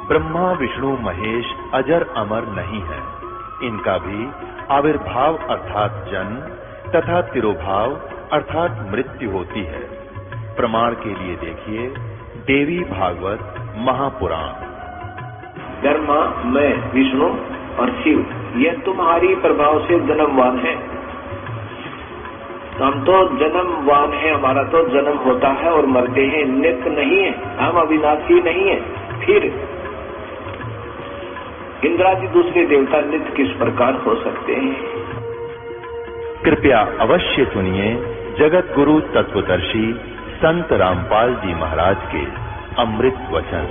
ब्रह्मा विष्णु महेश अजर अमर नहीं है। इनका भी आविर्भाव अर्थात जन्म तथा तिरोभाव अर्थात मृत्यु होती है। प्रमाण के लिए देखिए देवी भागवत महापुराण। ब्रह्मा, मैं, विष्णु और शिव, यह तुम्हारी प्रभाव से जन्मवान है। हम तो जन्मवान है, हमारा तो जन्म होता है और मरते हैं, नित्य नहीं है, हम अविनाशी नहीं है। फिर इंद्रादि दूसरे देवता नित्य किस प्रकार हो सकते हैं? कृपया अवश्य सुनिए जगत गुरु तत्वदर्शी संत रामपाल जी महाराज के अमृत वचन।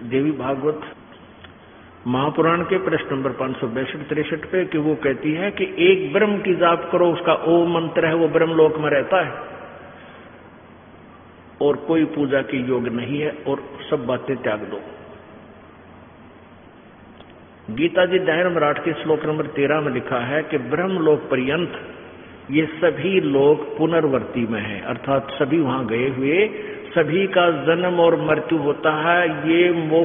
देवी भागवत महापुराण के प्रश्न नंबर 562-63 पे कि वो कहती है कि एक ब्रह्म की जाप करो, उसका ओम मंत्र है, वो ब्रह्मलोक में रहता है और कोई पूजा की योग नहीं है और सब बातें त्याग दो। गीता जी दायन मराठ के श्लोक नंबर 13 में लिखा है कि ब्रह्मलोक पर्यंत ये सभी लोग पुनर्वर्ती में है, अर्थात सभी वहां गए हुए, सभी का जन्म और मृत्यु होता है, ये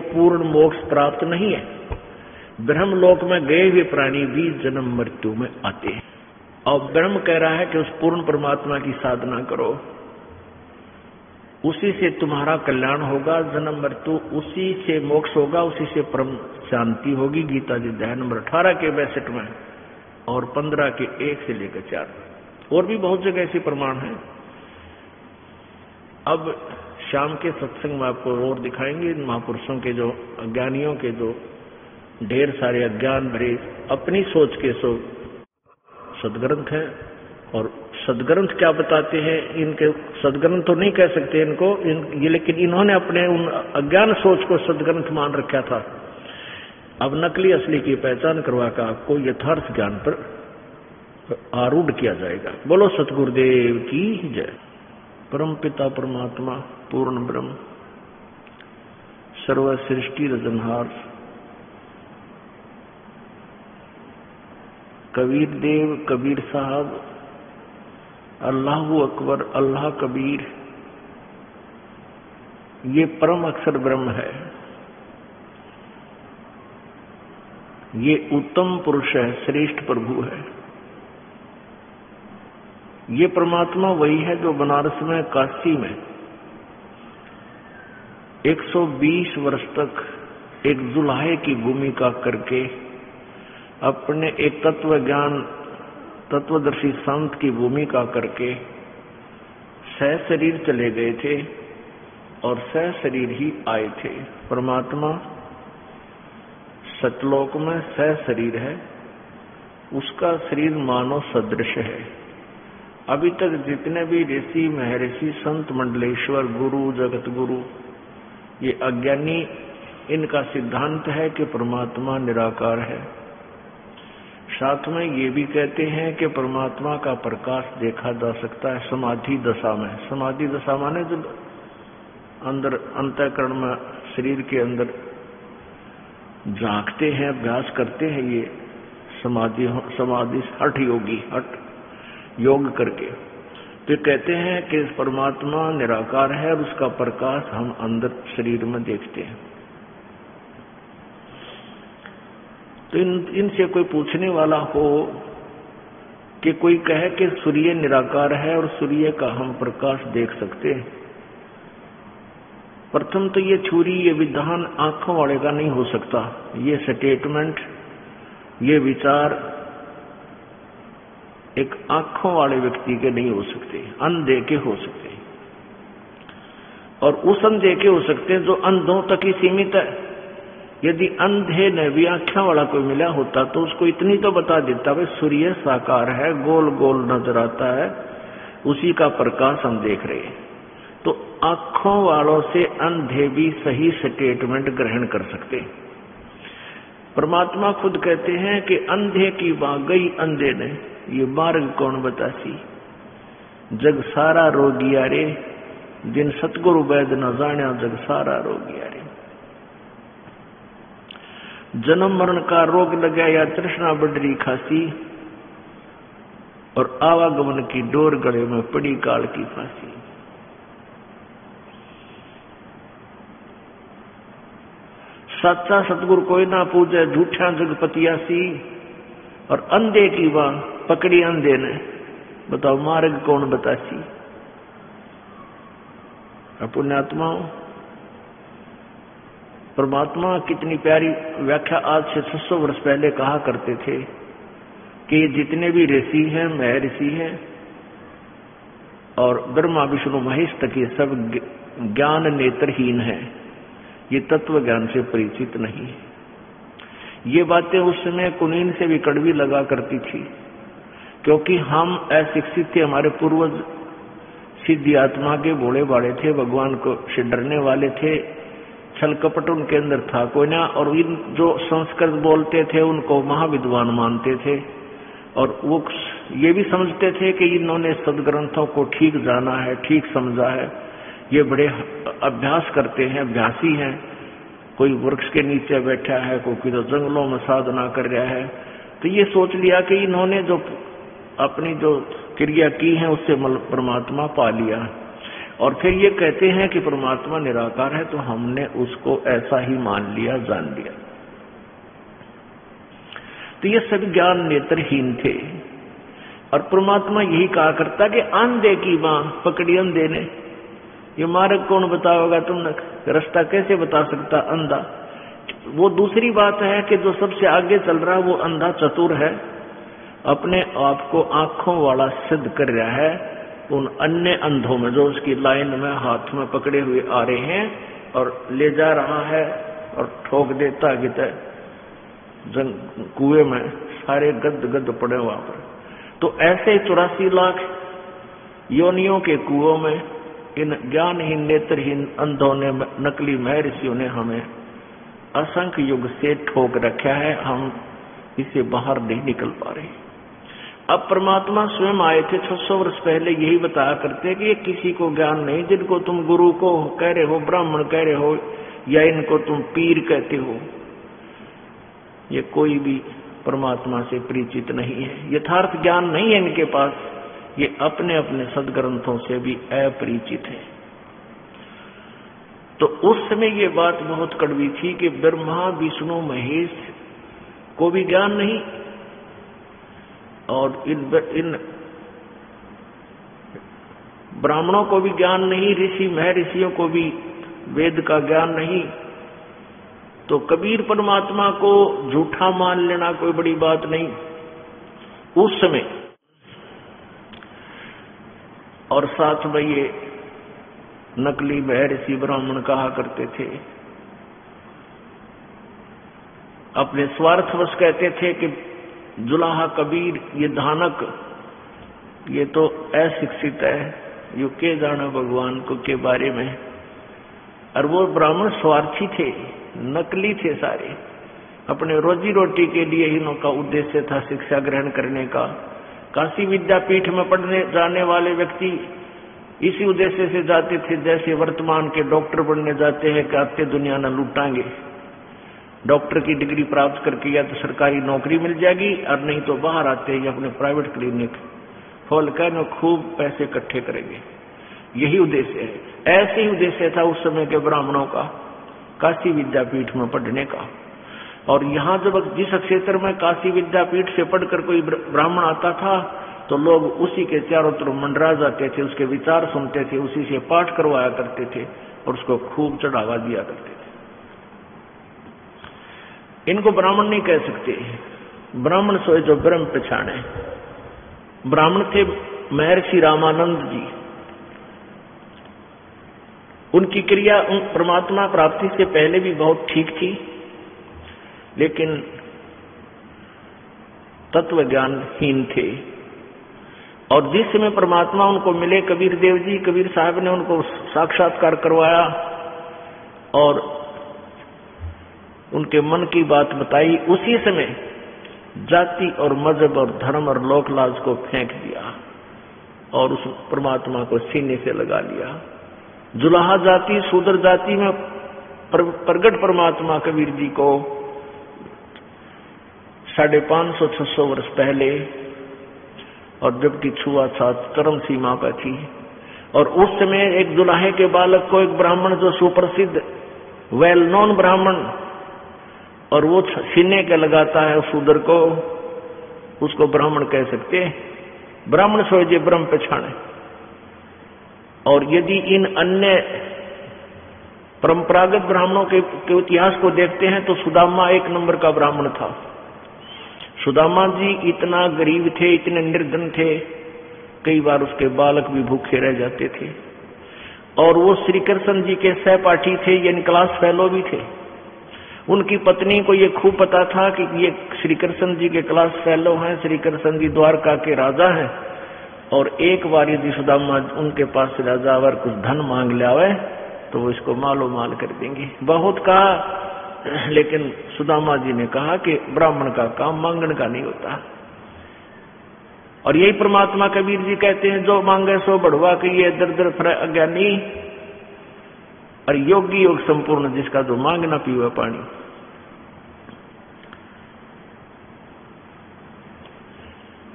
पूर्ण मोक्ष प्राप्त नहीं है। ब्रह्मलोक में गए हुए प्राणी भी जन्म मृत्यु में आते हैं और ब्रह्म कह रहा है कि उस पूर्ण परमात्मा की साधना करो, उसी से तुम्हारा कल्याण होगा, जन्म मृत्यु उसी से मोक्ष होगा, उसी से परम शांति होगी। गीता जी अध्याय नंबर 18 के 62 में और 15 के 1 से लेकर 4 और भी बहुत जगह ऐसे प्रमाण हैं। अब शाम के सत्संग में आपको और दिखाएंगे महापुरुषों के जो अज्ञानियों के जो ढेर सारे अज्ञान भरे अपनी सोच के सो सदग्रंथ हैं और सदग्रंथ क्या बताते हैं, इनके सदग्रंथ तो नहीं कह सकते इनको ये, लेकिन इन्होंने अपने उन अज्ञान सोच को सदग्रंथ मान रखा था। अब नकली असली की पहचान करवा कर आपको यथार्थ ज्ञान पर आरूढ़ किया जाएगा। बोलो सतगुरुदेव की जय। परम पिता परमात्मा पूर्ण ब्रह्म सर्व सृष्टि रजनहार कबीर देव कबीर साहब अल्लाह अकबर अल्लाह कबीर, ये परम अक्षर ब्रह्म है, ये उत्तम पुरुष है, श्रेष्ठ प्रभु है। ये परमात्मा वही है जो बनारस में काशी में 120 वर्ष तक एक जुल्हे की भूमिका करके अपने एक तत्वदर्शी संत की भूमिका करके सह शरीर चले गए थे और सह शरीर ही आए थे। परमात्मा सतलोक में सह शरीर है, उसका शरीर मानव सदृश है। अभी तक जितने भी ऋषि महर्षि संत मंडलेश्वर गुरु जगत गुरु ये अज्ञानी, इनका सिद्धांत है कि परमात्मा निराकार है। साथ में ये भी कहते हैं कि परमात्मा का प्रकाश देखा जा सकता है समाधि दशा में। समाधि दशा माने जो अंदर अंतःकरण में शरीर के अंदर झांकते हैं, अभ्यास करते हैं, ये समाधि हठ योगी हठ योग करके। तो कहते हैं कि परमात्मा निराकार है और उसका प्रकाश हम अंदर शरीर में देखते हैं। तो इनसे कोई पूछने वाला हो कि कोई कहे कि सूर्य निराकार है और सूर्य का हम प्रकाश देख सकते हैं, प्रथम तो ये छुरी ये विधान आंखों वाले का नहीं हो सकता। ये स्टेटमेंट ये विचार एक आंखों वाले व्यक्ति के नहीं हो सकते, अंधे के हो सकते हैं। और उस अंधे के हो सकते हैं जो अंधों तक ही सीमित है। यदि अंधे ने भी आंखों वाला कोई मिला होता तो उसको इतनी तो बता देता, भाई सूर्य साकार है, गोल गोल नजर आता है, उसी का प्रकाश हम देख रहे हैं। तो आंखों वालों से अंधे भी सही स्टेटमेंट ग्रहण कर सकते हैं। परमात्मा खुद कहते हैं कि अंधे की बात गई अंधे ने, ये मार्ग कौन बतासी, जग सारा रोगिया रे, जिन सतगुरु वैद न जान्या जग सारा रोगिया रे। जन्म मरण का रोग लगा या तृष्णा बढ़री खासी, और आवागमन की डोर गले में पड़ी काल की फांसी। सच्चा सतगुरु कोई ना पूजे, झूठा जगपतियासी, और अंधे की बां पकड़ी अंधे ने, बताओ मार्ग कौन बतासी। पुण्यात्माओं, परमात्मा कितनी प्यारी व्याख्या आज से 600 वर्ष पहले कहा करते थे कि जितने भी ऋषि हैं, महर्षि हैं, और ब्रह्मा विष्णु महेश तक ये सब ज्ञान नेत्रहीन है, ये तत्व ज्ञान से परिचित नहीं है। ये बातें उस समय कुनीन से भी कड़वी लगा करती थी, क्योंकि हम अशिक्षित थे। हमारे पूर्वज सिद्धि आत्मा के भोले भाले थे, भगवान को से डरने वाले थे, छल कपट उनके अंदर था कोई ना, और इन जो संस्कृत बोलते थे उनको महाविद्वान मानते थे, और वो ये भी समझते थे कि इन्होंने सदग्रंथों को ठीक जाना है, ठीक समझा है, ये बड़े अभ्यास करते हैं, अभ्यासी हैं। कोई वृक्ष के नीचे बैठा है, कोई तो जंगलों में साधना कर रहा है, तो ये सोच लिया कि इन्होंने जो अपनी जो क्रिया की है उससे परमात्मा पा लिया। और फिर ये कहते हैं कि परमात्मा निराकार है, तो हमने उसको ऐसा ही मान लिया, जान लिया। तो ये सभी ज्ञान नेत्रहीन थे, और परमात्मा यही कहा करता कि अंधे की बां पकड़ी अंधे ने। ये मार्ग कौन बताओगा, तुमने रास्ता कैसे बता सकता अंधा। वो दूसरी बात है कि जो सबसे आगे चल रहा है वो अंधा चतुर है, अपने आप को आंखों वाला सिद्ध कर रहा है उन अन्य अंधों में, जो उसकी लाइन में हाथ में पकड़े हुए आ रहे हैं और ले जा रहा है और ठोक देता कि कुएं में सारे गद गद पड़े वहां पर। तो ऐसे 84 लाख योनियों के कुओं में इन ज्ञानहीन नेत्रहीन अंधों ने, नकली महर्षियों ने हमें असंख्य युग से ठोक रखा है, हम इसे बाहर नहीं निकल पा रहे। अब परमात्मा स्वयं आए थे 600 वर्ष पहले, यही बताया करते कि ये किसी को ज्ञान नहीं, जिनको तुम गुरु को कह रहे हो, ब्राह्मण कह रहे हो, या इनको तुम पीर कहते हो, ये कोई भी परमात्मा से परिचित नहीं है, यथार्थ ज्ञान नहीं है इनके पास, ये अपने अपने सदग्रंथों से भी अपरिचित है। तो उस समय ये बात बहुत कड़वी थी कि ब्रह्मा विष्णु महेश को भी ज्ञान नहीं, और इन ब्राह्मणों को भी ज्ञान नहीं, ऋषि महर्षियों को भी वेद का ज्ञान नहीं। तो कबीर परमात्मा को झूठा मान लेना कोई बड़ी बात नहीं उस समय। और साथ में ये नकली महर्षि ब्राह्मण कहा करते थे, अपने स्वार्थवश कहते थे कि जुलाहा कबीर ये धानक, ये तो अशिक्षित है, यो के जाना भगवान को के बारे में। और वो ब्राह्मण स्वार्थी थे, नकली थे सारे, अपने रोजी रोटी के लिए इनका उद्देश्य था शिक्षा ग्रहण करने का। काशी विद्यापीठ में पढ़ने जाने वाले व्यक्ति इसी उद्देश्य से जाते थे, जैसे वर्तमान के डॉक्टर बनने जाते हैं कि आते दुनिया न लूटांगे, डॉक्टर की डिग्री प्राप्त करके या तो सरकारी नौकरी मिल जाएगी, और नहीं तो बाहर आते ही अपने प्राइवेट क्लिनिक खोल कर खूब पैसे इकट्ठे करेंगे। यही उद्देश्य है। ऐसे ही उद्देश्य था उस समय के ब्राह्मणों का काशी विद्यापीठ में पढ़ने का। और यहाँ जब जिस क्षेत्र में काशी विद्यापीठ से पढ़कर कोई ब्राह्मण आता था तो लोग उसी के चारों तरफ मंडरा जाते थे, उसके विचार सुनते थे, उसी से पाठ करवाया करते थे और उसको खूब चढ़ावा दिया करते थे। इनको ब्राह्मण नहीं कह सकते, ब्राह्मण सोए जो ब्रह्म पहचाने। ब्राह्मण थे महर्षि रामानंद जी। उनकी क्रिया परमात्मा प्राप्ति से पहले भी बहुत ठीक थी, लेकिन तत्व ज्ञानहीन थे। और जिस समय परमात्मा उनको मिले, कबीर देव जी, कबीर साहब ने उनको साक्षात्कार करवाया और उनके मन की बात बताई, उसी समय जाति और मजहब और धर्म और लोकलाज को फेंक दिया और उस परमात्मा को सीने से लगा लिया। जुलाहा जाति, शूद्र जाति में प्रगट परमात्मा कबीर जी को 550-600 वर्ष पहले, और जबकि छुआछूत चरम सीमा पर थी। और उस समय एक जुलाहे के बालक को एक ब्राह्मण, जो सुप्रसिद्ध वेल नोन ब्राह्मण, और वो सीने के लगाता है शूद्र को, उसको ब्राह्मण कह सकते। ब्राह्मण सोचे ब्रह्म पछाणे। और यदि इन अन्य परंपरागत ब्राह्मणों के इतिहास को देखते हैं तो सुदामा एक नंबर का ब्राह्मण था। सुदामा जी इतना गरीब थे, इतने निर्धन थे, कई बार उसके बालक भी भूखे रह जाते थे। और वो श्री कृष्ण जी के सहपाठी थे, यानी क्लास फेलो भी थे। उनकी पत्नी को ये खूब पता था कि ये श्री कृष्ण जी के क्लास फेलो हैं, श्री कृष्ण जी द्वारका के राजा हैं। और एक बार यदि सुदामा उनके पास से राजा अगर कुछ धन मांग ले आवे तो वो इसको मालो माल कर देंगे। बहुत कहा, लेकिन सुदामा जी ने कहा कि ब्राह्मण का काम मांगने का नहीं होता। और यही परमात्मा कबीर जी कहते हैं, जो मांगे सो बढ़वा के ये दर दर फर अज्ञानी, और योगी योग संपूर्ण जिसका जो मांग ना पीवे पानी।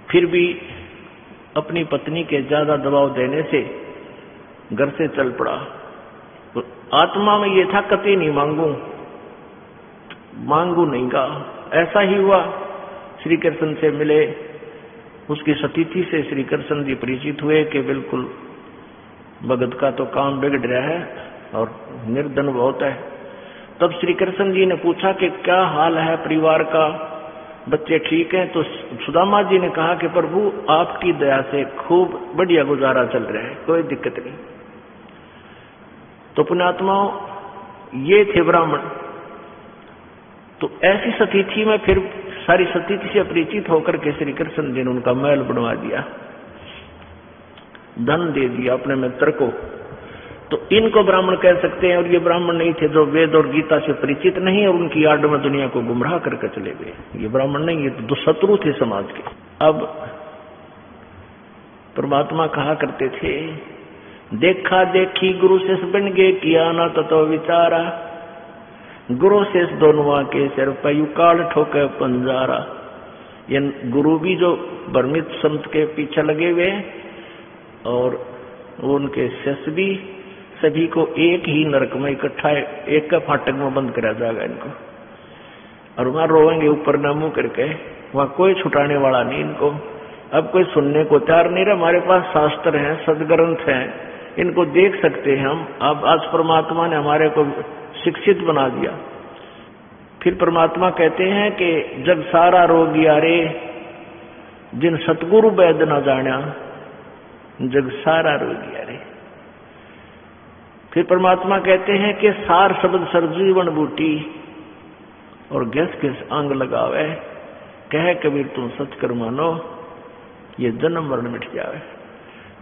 फिर भी अपनी पत्नी के ज्यादा दबाव देने से घर से चल पड़ा। तो आत्मा में ये था कतई नहीं मांगू नहीं का। ऐसा ही हुआ, श्री कृष्ण से मिले, उसकी सतीथि से श्री कृष्ण जी परिचित हुए कि बिल्कुल भगत का तो काम बिगड़ रहा है और निर्धन बहुत है। तब श्री कृष्ण जी ने पूछा कि क्या हाल है परिवार का, बच्चे ठीक हैं? तो सुदामा जी ने कहा कि प्रभु आपकी दया से खूब बढ़िया गुजारा चल रहा है, कोई दिक्कत नहीं। तो पुण्यात्माओं, ये थे ब्राह्मण। तो ऐसी सतीथि में फिर सारी सतीथि से परिचित होकर के श्री कृष्ण जी ने उनका महल बनवा दिया, धन दे दिया अपने मित्र को। तो इनको ब्राह्मण कह सकते हैं। और ये ब्राह्मण नहीं थे जो वेद और गीता से परिचित नहीं और उनकी आड़ में दुनिया को गुमराह करके चले गए। ये ब्राह्मण नहीं, ये तो शत्रु थे समाज के। अब परमात्मा कहा करते थे, देखा देखी गुरु शेष बन गए, किया ना तो विचारा, गुरु शेष दोनों के सिर पर युकाल ठोके पंजारा। ये गुरु भी जो भ्रमित संत के पीछे लगे हुए और उनके शेष भी, सभी को एक ही नरक में इकट्ठा एक का फाटक में बंद करा जाएगा इनको। और वहां रोएंगे ऊपर ना मुंह करके, वहां कोई छुटाने वाला नहीं इनको। अब कोई सुनने को तैयार नहीं रहा। हमारे पास शास्त्र हैं, सदग्रंथ हैं, इनको देख सकते हैं हम। अब आज परमात्मा ने हमारे को शिक्षित बना दिया। फिर परमात्मा कहते हैं कि जग सारा रोगिया रे, जिन सतगुरु वैद न जाना, जग सारा रोगिया रे। फिर परमात्मा कहते हैं कि सार शब्द सरजीवन बूटी, और घिस घिस अंग लगावे, कहे कबीर तुम सच कर मानो, ये जन्म मरण मिट जावे।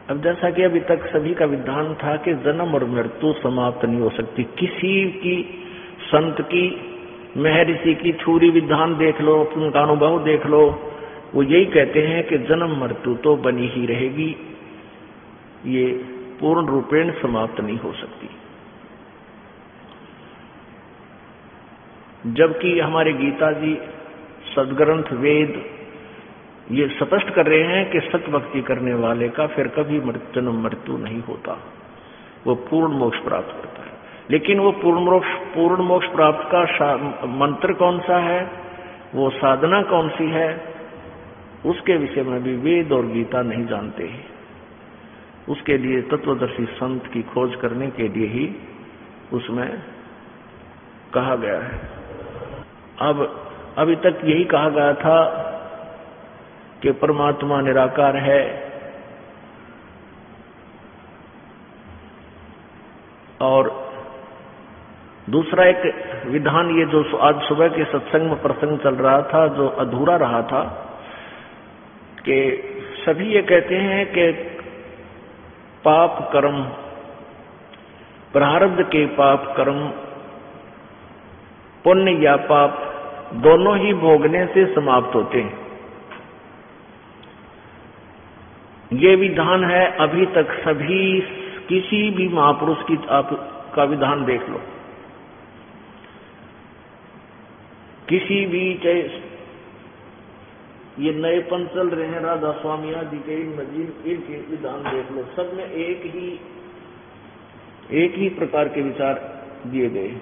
अब जैसा कि अभी तक सभी का विधान था कि जन्म और मृत्यु समाप्त नहीं हो सकती। किसी की, संत की, महर्षि की थ्योरी विधान देख लो, उनका अनुभव देख लो, वो यही कहते हैं कि जन्म मृत्यु तो बनी ही रहेगी, ये पूर्ण रूपेण समाप्त नहीं हो सकती। जबकि हमारे गीता जी, सदग्रंथ, वेद ये स्पष्ट कर रहे हैं कि सत भक्ति करने वाले का फिर कभी जन्म मृत्यु नहीं होता, वो पूर्ण मोक्ष प्राप्त करता है। लेकिन वो पूर्ण मोक्ष प्राप्त का मंत्र कौन सा है, वो साधना कौन सी है, उसके विषय में भी वेद और गीता नहीं जानते। उसके लिए तत्वदर्शी संत की खोज करने के लिए ही उसमें कहा गया है। अब अभी तक यही कहा गया था कि परमात्मा निराकार है, और दूसरा एक विधान ये जो आज सुबह के सत्संग में प्रसंग चल रहा था, जो अधूरा रहा था, कि सभी ये कहते हैं कि पाप कर्म, प्रारब्ध के पाप कर्म, पुण्य या पाप दोनों ही भोगने से समाप्त होते हैं। ये विधान है अभी तक सभी, किसी भी महापुरुष की आपका विधान देख लो, किसी भी, चाहे ये नए पंथ चल रहे हैं राधा स्वामी आदि के, इनके विधान देख लो, सब में एक ही प्रकार के विचार दिए गए।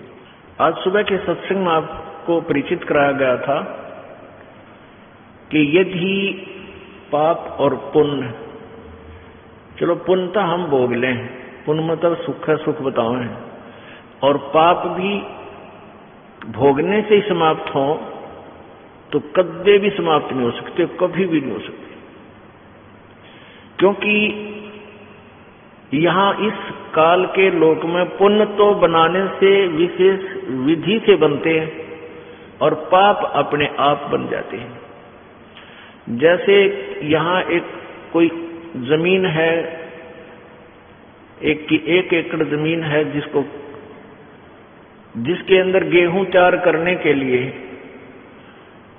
आज सुबह के सत्संग में आपको परिचित कराया गया था कि यदि पाप और पुण्य, चलो पुण्य तो हम भोग लें, पुण्य मतलब सुख है, सुख बताओ है, और पाप भी भोगने से ही समाप्त हो तो कभी भी समाप्त नहीं हो सकते, कभी भी नहीं हो सकते, क्योंकि यहां इस काल के लोक में पुण्य तो बनाने से विशेष विधि से बनते हैं और पाप अपने आप बन जाते हैं। जैसे यहां एक कोई जमीन है, एक एकड़ जमीन है जिसके अंदर गेहूं तैयार करने के लिए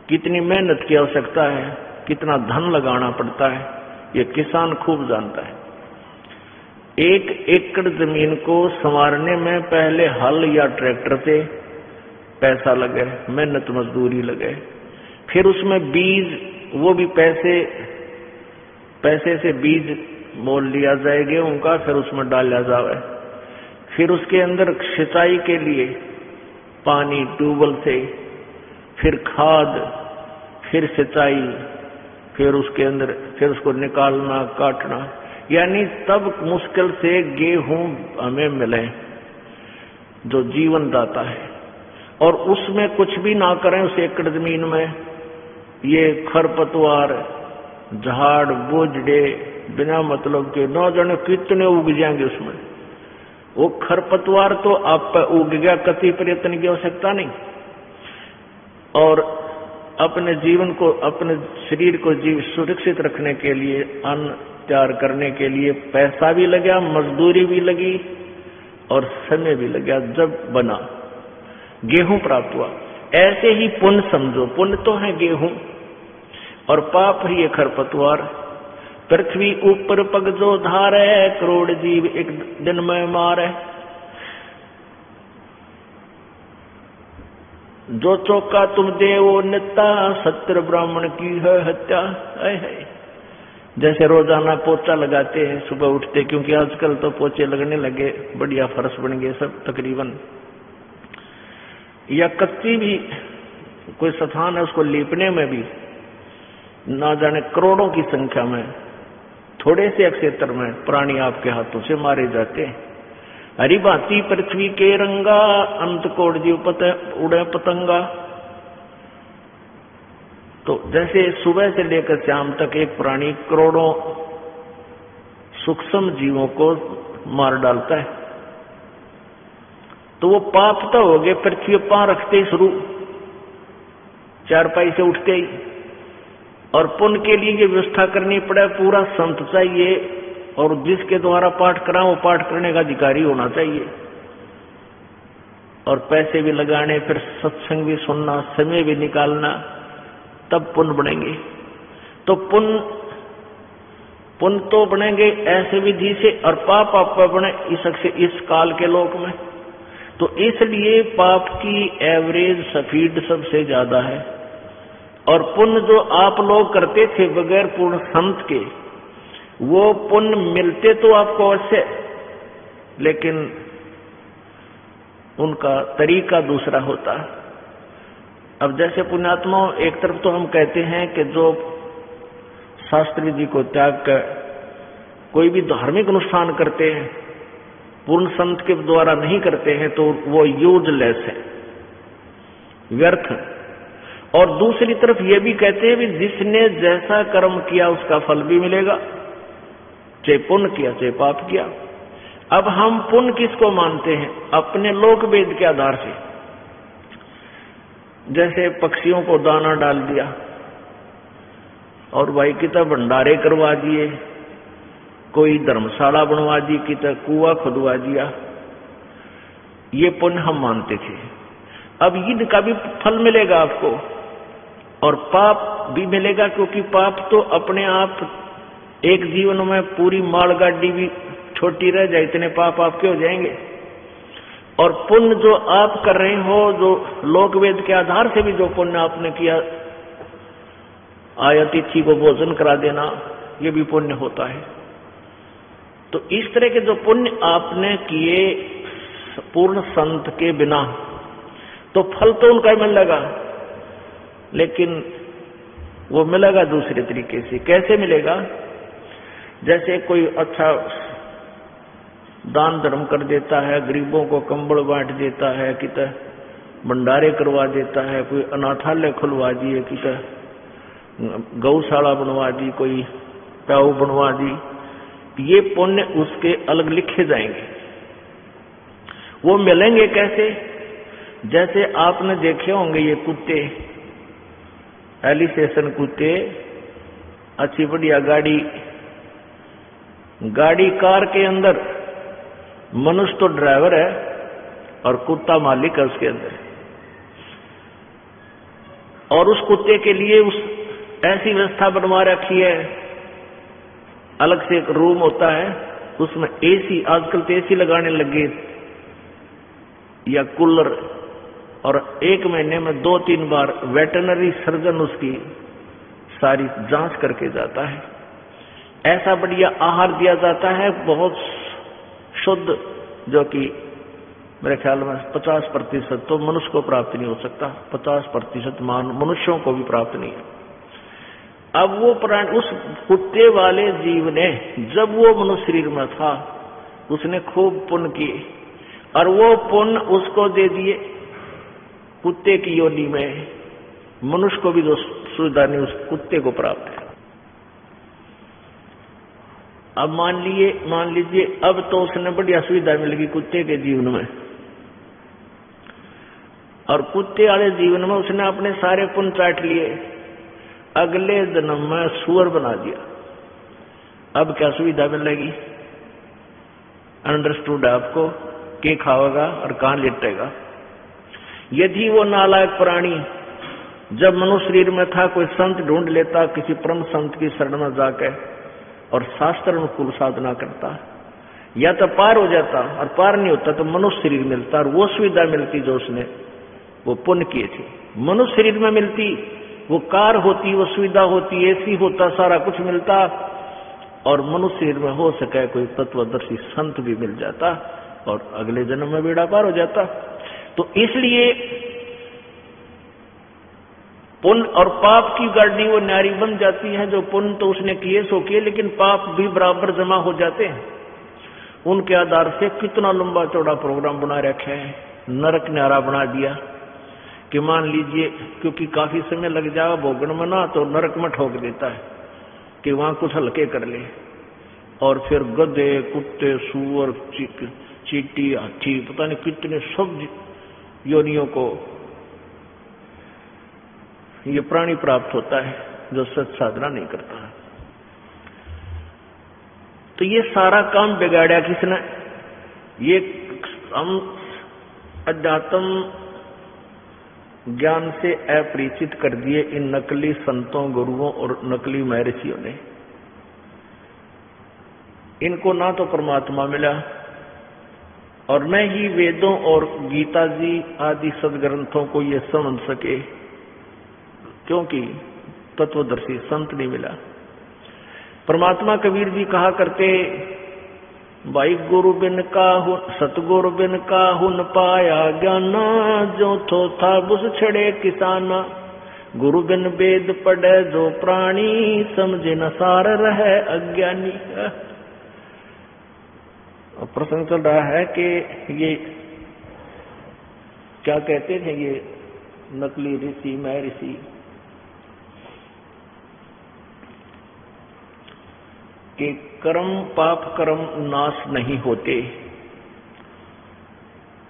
कितनी मेहनत की आवश्यकता है, कितना धन लगाना पड़ता है, ये किसान खूब जानता है। एक एकड़ जमीन को संवारने में पहले हल या ट्रैक्टर से पैसा लगे, मेहनत मजदूरी लगे, फिर उसमें बीज, वो भी पैसे से बीज मोल लिया जाए गेहूं का, फिर उसमें डाला जाए, फिर उसके अंदर सिंचाई के लिए पानी ट्यूबवेल से, फिर खाद, फिर सिंचाई, फिर उसके अंदर फिर उसको निकालना, काटना, यानी तब मुश्किल से गेहूं हमें मिले जो जीवन दाता है। और उसमें कुछ भी ना करें उस एकड़ जमीन में, ये खरपतवार, झाड़ बूझड़े बिना मतलब के न जाने कितने उग जाएंगे उसमें। वो खरपतवार तो आप पर उग गया, कति प्रयत्न की आवश्यकता नहीं, और अपने जीवन को, अपने शरीर को सुरक्षित रखने के लिए, अन्न तैयार करने के लिए पैसा भी लगा, मजदूरी भी लगी और समय भी लगा, जब बना गेहूं प्राप्त हुआ। ऐसे ही पुण्य समझो, पुण्य तो है गेहूं और पाप है ये खरपतवार। पृथ्वी ऊपर पग जो धारे, करोड़ जीव एक दिन में मारे, जो चौका तुम देवो नित्ता, सत्र ब्राह्मण की है हत्या। है जैसे रोजाना पोचा लगाते हैं सुबह उठते, क्योंकि आजकल तो पोचे लगने लगे, बढ़िया फर्श बन गए सब तकरीबन, या कच्ची भी कोई स्थान है उसको लीपने में भी ना जाने करोड़ों की संख्या में थोड़े से क्षेत्र में प्राणी आपके हाथों से मारे जाते हैं। हरी भांति पृथ्वी के रंगा, अंत कोड़ जीव उड़े पतंगा। तो जैसे सुबह से लेकर शाम तक एक प्राणी करोड़ों सूक्ष्म जीवों को मार डालता है, तो वो पाप तो हो गए। पृथ्वी पांव रखते ही शुरू, चारपाई से उठते ही, और पुण्य के लिए ये व्यवस्था करनी पड़े, पूरा संत चाहिए, और जिसके द्वारा पाठ करा वो पाठ करने का अधिकारी होना चाहिए, और पैसे भी लगाने, फिर सत्संग भी सुनना, समय भी निकालना, तब पुण्य बनेंगे। तो पुण्य तो बनेंगे ऐसे विधि से, और पाप आप बने इस काल के लोक में। तो इसलिए पाप की एवरेज स्पीड सबसे ज्यादा है, और पुण्य जो आप लोग करते थे बगैर पूर्ण संत के, वो पुण्य मिलते तो आपको अवश्य, लेकिन उनका तरीका दूसरा होता है। अब जैसे पुण्यात्माओं, एक तरफ तो हम कहते हैं कि जो शास्त्र विधि को त्याग कर कोई भी धार्मिक अनुष्ठान करते हैं, पूर्ण संत के द्वारा नहीं करते हैं, तो वो यूजलेस है, व्यर्थ। और दूसरी तरफ ये भी कहते हैं भी जिसने जैसा कर्म किया उसका फल भी मिलेगा, चाहे पुण्य किया चाहे पाप किया। अब हम पुण्य किसको मानते हैं? अपने लोक वेद के आधार से। जैसे पक्षियों को दाना डाल दिया और भाई कितना भंडारे करवा दिए, कोई धर्मशाला बनवा दी, कितना कुआं खुदवा दिया, ये पुण्य हम मानते थे। अब इनका भी फल मिलेगा आपको और पाप भी मिलेगा, क्योंकि पाप तो अपने आप एक जीवन में पूरी मालगाड़ी भी छोटी रह जाए इतने पाप आपके हो जाएंगे। और पुण्य जो आप कर रहे हो, जो लोक वेद के आधार से भी जो पुण्य आपने किया, अतिथि को भोजन करा देना, ये भी पुण्य होता है। तो इस तरह के जो पुण्य आपने किए पूर्ण संत के बिना, तो फल तो उनका ही मिलेगा, लेकिन वो मिलेगा दूसरे तरीके से। कैसे मिलेगा? जैसे कोई अच्छा दान धर्म कर देता है, गरीबों को कंबल बांट देता है, कितना भंडारे करवा देता है, कोई अनाथालय खुलवा दिए, कितना गौशाला बनवा दी, कोई प्याऊ बनवा दी, ये पुण्य उसके अलग लिखे जाएंगे। वो मिलेंगे कैसे? जैसे आपने देखे होंगे ये कुत्ते, एलिसेशन कुत्ते, अच्छी बढ़िया गाड़ी कार के अंदर मनुष्य तो ड्राइवर है और कुत्ता मालिक है उसके अंदर। और उस कुत्ते के लिए उस ऐसी व्यवस्था बनवा रखी है, अलग से एक रूम होता है, उसमें एसी, आजकल तो एसी लगाने लगे या कूलर, और एक महीने में 2-3 बार वेटरनरी सर्जन उसकी सारी जांच करके जाता है। ऐसा बढ़िया आहार दिया जाता है, बहुत शुद्ध, जो कि मेरे ख्याल में 50% तो मनुष्य को प्राप्त नहीं हो सकता, 50% मनुष्यों को भी प्राप्त नहीं है। अब वो प्राणी, उस कुत्ते वाले जीव ने, जब वो मनुष्य शरीर में था, उसने खूब पुण्य किए और वो पुण्य उसको दे दिए कुत्ते की योनि में। मनुष्य को भी जो सुविधा नहीं उस कुत्ते को प्राप्त है। अब मान लीजिए अब तो उसने बढ़िया सुविधा मिल गई कुत्ते के जीवन में, और कुत्ते वाले जीवन में उसने अपने सारे पुण्य चाट लिए, अगले जन्म में सुअर बना दिया। अब क्या सुविधा मिलेगी? अंडरस्टूड आपको, के खाएगा और कहां लेटेगा। यदि वो नालायक प्राणी जब मनुष्य शरीर में था, कोई संत ढूंढ लेता, किसी परम संत की शरण में जाकर और शास्त्र अनुकूल साधना करता, या तो पार हो जाता, और पार नहीं होता तो मनुष्य शरीर मिलता, और वो सुविधा मिलती जो उसने वो पुण्य किए थे। मनुष्य शरीर में मिलती, वो कार होती, वो सुविधा होती, एसी होता, सारा कुछ मिलता, और मनुष्य शरीर में हो सके कोई तत्वदर्शी संत भी मिल जाता, और अगले जन्म में बेड़ा पार हो जाता। तो इसलिए पुण्य और पाप की गाड़ी वो न्यारी बन जाती है। जो पुण्य तो उसने किए सो किए, लेकिन पाप भी बराबर जमा हो जाते हैं। उनके आधार से कितना लंबा चौड़ा प्रोग्राम बना रखे है, नरक न्यारा बना दिया कि मान लीजिए, क्योंकि काफी समय लग जाएगा भोगन में ना, तो नरक में ठोक देता है कि वहां कुछ हल्के कर ले, और फिर गधे, कुत्ते, सुअर, चींटी, हाथी, पता नहीं कितने सब योनियों को ये प्राणी प्राप्त होता है जो सच साधना नहीं करता है। तो ये सारा काम बिगाड़ा किसने? ये हम अध्यात्म ज्ञान से अपरिचित कर दिए इन नकली संतों, गुरुओं और नकली महर्षियों ने। इनको ना तो परमात्मा मिला और न ही वेदों और गीता जी आदि सदग्रंथों को ये समझ सके, क्योंकि तत्वदर्शी संत नहीं मिला। परमात्मा कबीर जी कहा करते, भाई गुरु बिन काहू सतगुरु बिन काहू न पाया ज्ञाना, जो थो था बुस छड़े किसाना, गुरु बिन वेद पढ़े जो प्राणी, समझे न सार रहे अज्ञानी। प्रसंग चल रहा है कि ये क्या कहते थे, ये नकली ऋषि महर्षि के कर्म पाप कर्म नाश नहीं होते,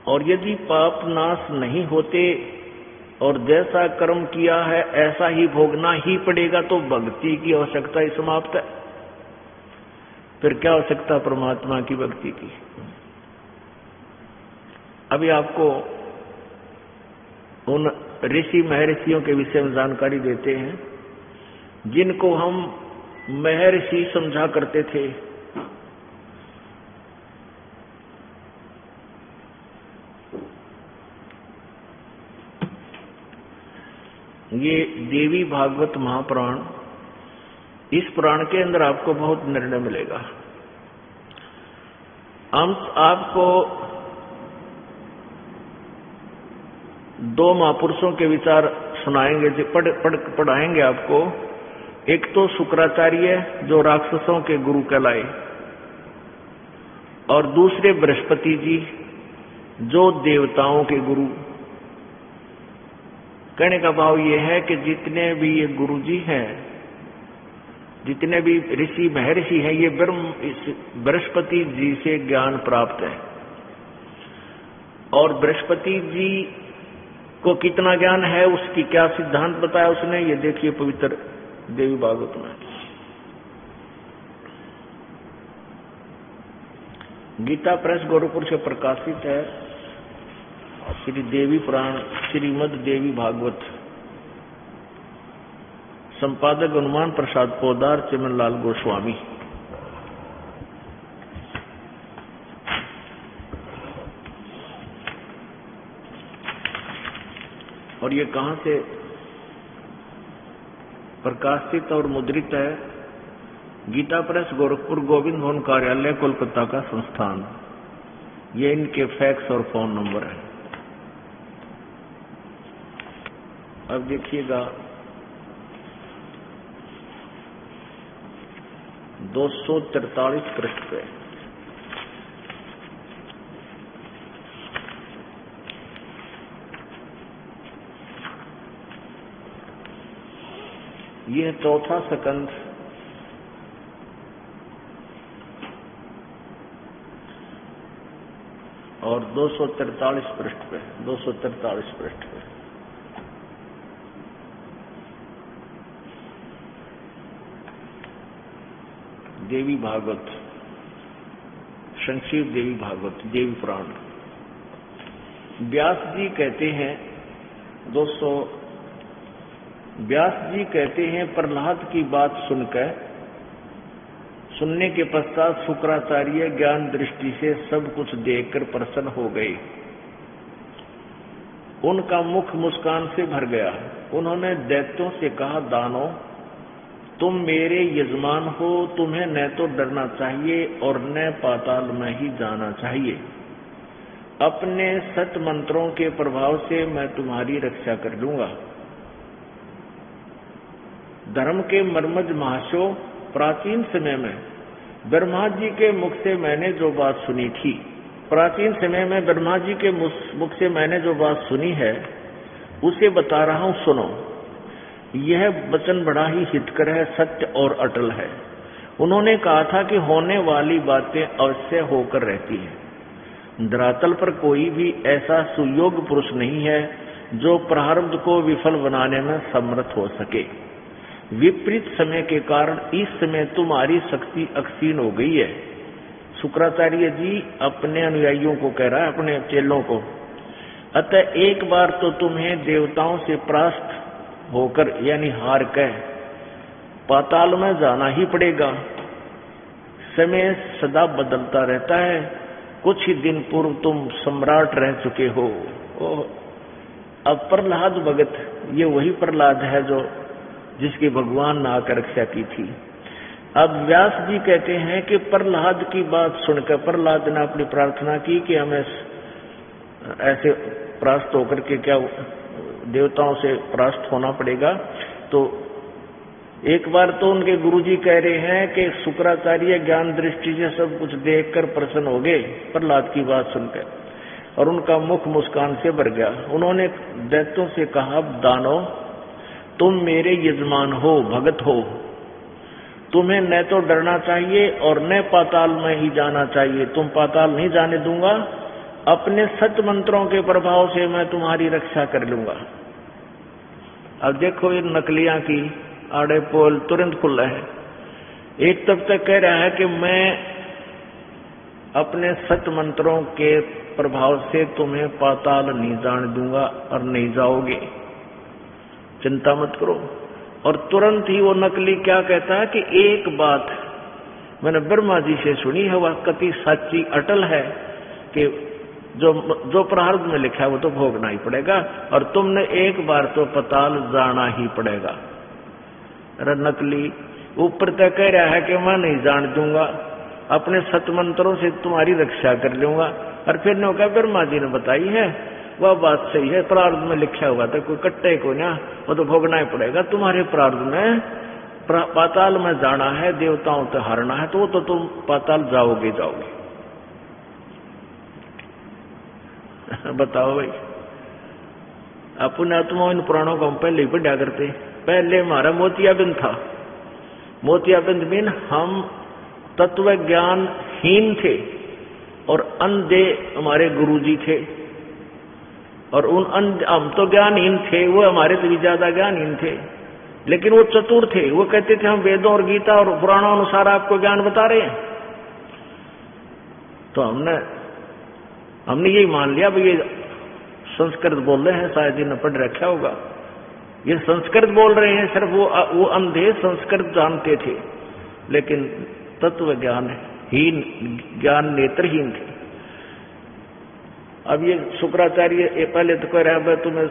और यदि पाप नाश नहीं होते और जैसा कर्म किया है ऐसा ही भोगना ही पड़ेगा, तो भक्ति की आवश्यकता ही समाप्त है। फिर क्या आवश्यकता परमात्मा की भक्ति की? अभी आपको उन ऋषि महर्षियों के विषय में जानकारी देते हैं जिनको हम महर्षि समझा करते थे। ये देवी भागवत महापुराण, इस पुराण के अंदर आपको बहुत निर्णय मिलेगा। हम आपको दो महापुरुषों के विचार सुनाएंगे, जो पढ़ाएंगे आपको। एक तो शुक्राचार्य जो राक्षसों के गुरु कहलाए, और दूसरे बृहस्पति जी जो देवताओं के गुरु। कहने का भाव यह है कि जितने भी ये गुरु जी हैं, जितने भी ऋषि महर्षि हैं, ये बृहस्पति जी से ज्ञान प्राप्त है। और बृहस्पति जी को कितना ज्ञान है, उसकी क्या सिद्धांत बताया उसने, ये देखिए पवित्र देवी भागवत में। गीता प्रेस गोरखपुर से प्रकाशित है श्री देवी पुराण, श्रीमद देवी भागवत। संपादक हनुमान प्रसाद पोदार, चिमनलाल गोस्वामी। और ये कहां से प्रकाशित और मुद्रित है? गीता प्रेस गोरखपुर, गोविंद भवन कार्यालय, कोलकाता का संस्थान। ये इनके फैक्स और फोन नंबर है। अब देखिएगा 243 पृष्ठ पे। यह चौथा स्कंध और 243 पृष्ठ पे, 243 पृष्ठ पे। देवी भागवत, संक्षिप्त देवी भागवत, देवी पुराण। व्यास जी कहते हैं, व्यास जी कहते हैं, प्रहलाद की बात सुनने के पश्चात शुक्राचार्य ज्ञान दृष्टि से सब कुछ देखकर प्रसन्न हो गए। उनका मुख मुस्कान से भर गया। उन्होंने दैत्यों से कहा, दानों, तुम मेरे यजमान हो, तुम्हें न तो डरना चाहिए और न पाताल में ही जाना चाहिए। अपने सत मंत्रों के प्रभाव से मैं तुम्हारी रक्षा कर लूंगा। धर्म के मर्मज महाशो, प्राचीन समय में ब्रह्मा जी के मुख से मैंने जो बात सुनी थी, प्राचीन समय में ब्रह्मा जी के मुख से मैंने जो बात सुनी है उसे बता रहा हूं, सुनो। यह वचन बड़ा ही हितकर है, सत्य और अटल है। उन्होंने कहा था कि होने वाली बातें अवश्य होकर रहती हैं। धरातल पर कोई भी ऐसा सुयोग पुरुष नहीं है जो प्रारब्ध को विफल बनाने में समर्थ हो सके। विपरीत समय के कारण इस समय तुम्हारी शक्ति अक्षीण हो गई है। शुक्राचार्य जी अपने अनुयायियों को कह रहा है, अपने चेलों को। अतः एक बार तो तुम्हें देवताओं से परास्त होकर, यानी हार कर, पाताल में जाना ही पड़ेगा। समय सदा बदलता रहता है। कुछ ही दिन पूर्व तुम सम्राट रह चुके हो। अब प्रहलाद भगत, ये वही प्रहलाद है जो जिसकी भगवान ने आकर रक्षा की थी। अब व्यास जी कहते हैं कि प्रहलाद की बात सुनकर प्रहलाद ने अपनी प्रार्थना की कि हमें ऐसे परास्त होकर के क्या देवताओं से परास्त होना पड़ेगा। तो एक बार तो उनके गुरुजी कह रहे हैं कि शुक्राचार्य ज्ञान दृष्टि से सब कुछ देखकर प्रसन्न हो गए प्रहलाद की बात सुनकर। और उनका मुख मुस्कान से भर गया। उन्होंने दैत्यों से कहा, दानव, तुम मेरे यजमान हो, भगत हो, तुम्हें न तो डरना चाहिए और न पाताल में ही जाना चाहिए। तुम पाताल नहीं जाने दूंगा, अपने सत मंत्रों के प्रभाव से मैं तुम्हारी रक्षा कर लूंगा। अब देखो इन नकलियां की आड़े पोल तुरंत खुल रहे हैं। एक तब तक कह रहा है कि मैं अपने सत मंत्रों के प्रभाव से तुम्हें पाताल नहीं जाने दूंगा और नहीं जाओगे, चिंता मत करो। और तुरंत ही वो नकली क्या कहता है कि एक बात मैंने ब्रह्मा जी से सुनी है, वह कति सच्ची अटल है कि जो प्रारब्ध में लिखा है वो तो भोगना ही पड़ेगा, और तुमने एक बार तो पाताल जाना ही पड़ेगा। अरे नकली, ऊपर तक कह रहा है कि मैं नहीं जान दूंगा, अपने सतमंत्रों से तुम्हारी रक्षा कर लूंगा, और फिर ने कहा ब्रह्मा जी ने बताई है, वह बात सही है, प्रारब्ध में लिखा हुआ था, कोई कट्टे को ना, वो तो भोगना ही पड़ेगा। तुम्हारे प्रारब्ध में पाताल में जाना है, देवताओं से हारना है, तो वो तो तुम पाताल जाओगे जाओगे। बताओ भाई, अपने आत्मा इन पुराणों को हम पहले ही पढ़ा करते। पहले हमारा मोतियाबिंद था। मोतियाबिंद मीन हम तत्व ज्ञान हीन थे और अंधे हमारे गुरुजी थे, और हम तो ज्ञानहीन थे, वो हमारे से भी ज्यादा ज्ञानहीन थे, लेकिन वो चतुर थे। वो कहते थे हम वेदों और गीता और पुराणों अनुसार आपको ज्ञान बता रहे हैं। तो हमने यही मान लिया भाई ये संस्कृत बोल रहे हैं, शायद इन्हें पढ़ रखा होगा, ये संस्कृत बोल रहे हैं। सिर्फ वो अंधे संस्कृत जानते थे, लेकिन तत्व ज्ञान हीन, ज्ञान नेत्रहीन थे। अब ये शुक्राचार्य ये पहले तो कह रहा है मैं तुम्हें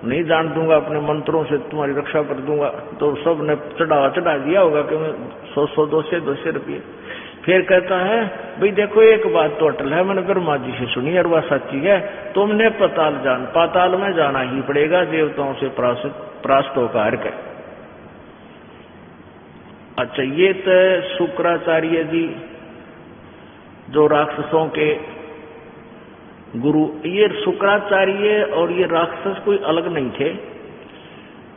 नहीं जान दूंगा, अपने मंत्रों से तुम्हारी रक्षा कर दूंगा, तो सब ने चढ़ा दिया होगा कि मैं 100 200 रुपये। फिर कहता है भाई देखो एक बात तो अटल है, मैंने ब्रह्मा जी से सुनी और वह सच्ची है, तुमने पाताल में जाना ही पड़ेगा, देवताओं से परास्त होकर के। अच्छा, ये तो शुक्राचार्य जी जो राक्षसों के गुरु, ये शुक्राचार्य और ये राक्षस कोई अलग नहीं थे।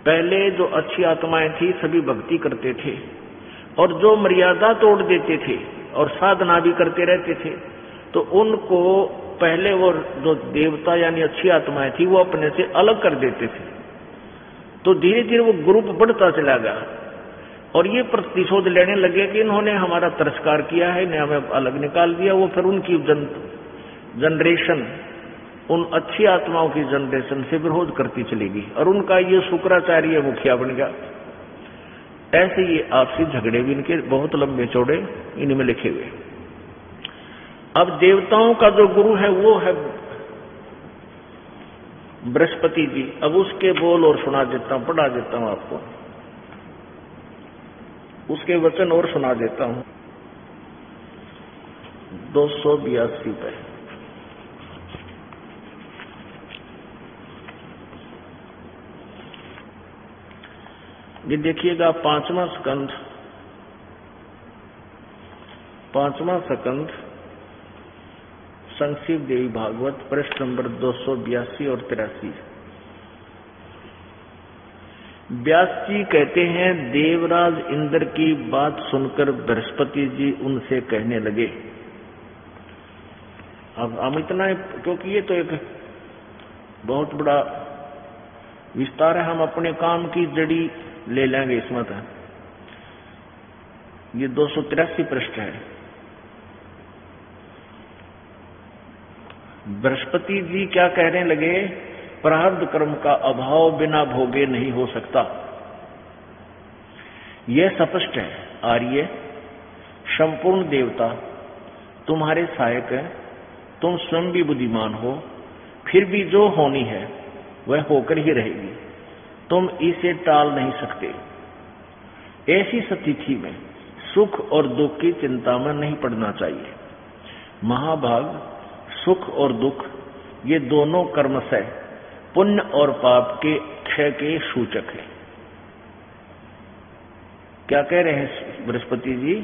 पहले जो अच्छी आत्माएं थी सभी भक्ति करते थे, और जो मर्यादा तोड़ देते थे और साधना भी करते रहते थे, तो उनको पहले वो जो देवता यानी अच्छी आत्माएं थी वो अपने से अलग कर देते थे। तो धीरे धीरे वो ग्रुप बढ़ता चला गया, और ये प्रतिशोध लेने लगे कि इन्होंने हमारा तिरस्कार किया है, इन्हें हमें अलग निकाल दिया। वो फिर उनकी जनरेशन, उन अच्छी आत्माओं की जनरेशन से विरोध करती चलेगी, और उनका ये शुक्राचार्य मुखिया बन गया। ऐसे ये आपसी झगड़े भी इनके बहुत लंबे चौड़े इनमें लिखे हुए। अब देवताओं का जो गुरु है वो है बृहस्पति जी। अब उसके बोल और सुना देता हूं, पढ़ा देता हूं आपको, उसके वचन और सुना देता हूं। 282 पे ये देखिएगा, 5वां स्कंध संक्षिप्त देवी भागवत, पृष्ठ नंबर 282 और 83। व्यास जी कहते हैं, देवराज इंद्र की बात सुनकर बृहस्पति जी उनसे कहने लगे। अब हम इतना, क्योंकि ये तो एक बहुत बड़ा विस्तार है, हम अपने काम की जड़ी ले लेंगे इसमें। था ये 283 पृष्ठ है। बृहस्पति जी क्या कहने लगे, प्रारब्ध कर्म का अभाव बिना भोगे नहीं हो सकता, यह स्पष्ट है। आर्य, संपूर्ण देवता तुम्हारे सहायक है, तुम स्वयं भी बुद्धिमान हो, फिर भी जो होनी है वह होकर ही रहेगी, तुम इसे टाल नहीं सकते। ऐसी स्थिति में सुख और दुख की चिंता में नहीं पड़ना चाहिए। महाभाग, सुख और दुख ये दोनों कर्म से पुण्य और पाप के क्षय के सूचक है। क्या कह रहे हैं बृहस्पति जी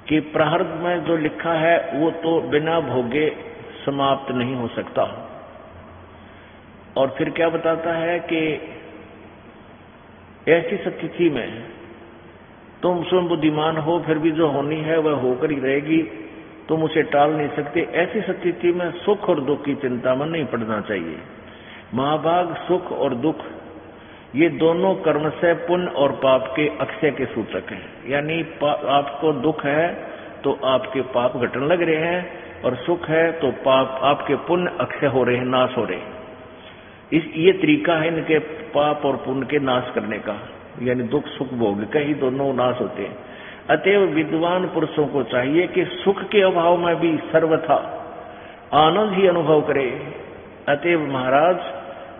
कि प्रारब्ध में जो लिखा है वो तो बिना भोगे समाप्त नहीं हो सकता। और फिर क्या बताता है कि ऐसी स्थिति में तुम स्वयं बुद्धिमान हो, फिर भी जो होनी है वह होकर ही रहेगी, तुम उसे टाल नहीं सकते। ऐसी स्थिति में सुख और दुख की चिंता में नहीं पड़ना चाहिए। महाभाग सुख और दुख ये दोनों कर्म से पुण्य और पाप के अक्षय के सूचक हैं। यानी आपको दुख है तो आपके पाप घटने लग रहे हैं, और सुख है तो पाप आपके पुण्य अक्षय हो रहे हैं, नाश हो रहे हैं। ये तरीका है इनके पाप और पुण्य के नाश करने का, यानी दुख सुख भोग का ही दोनों नाश होते हैं। अतएव विद्वान पुरुषों को चाहिए कि सुख के अभाव में भी सर्वथा आनंद ही अनुभव करे। अतएव महाराज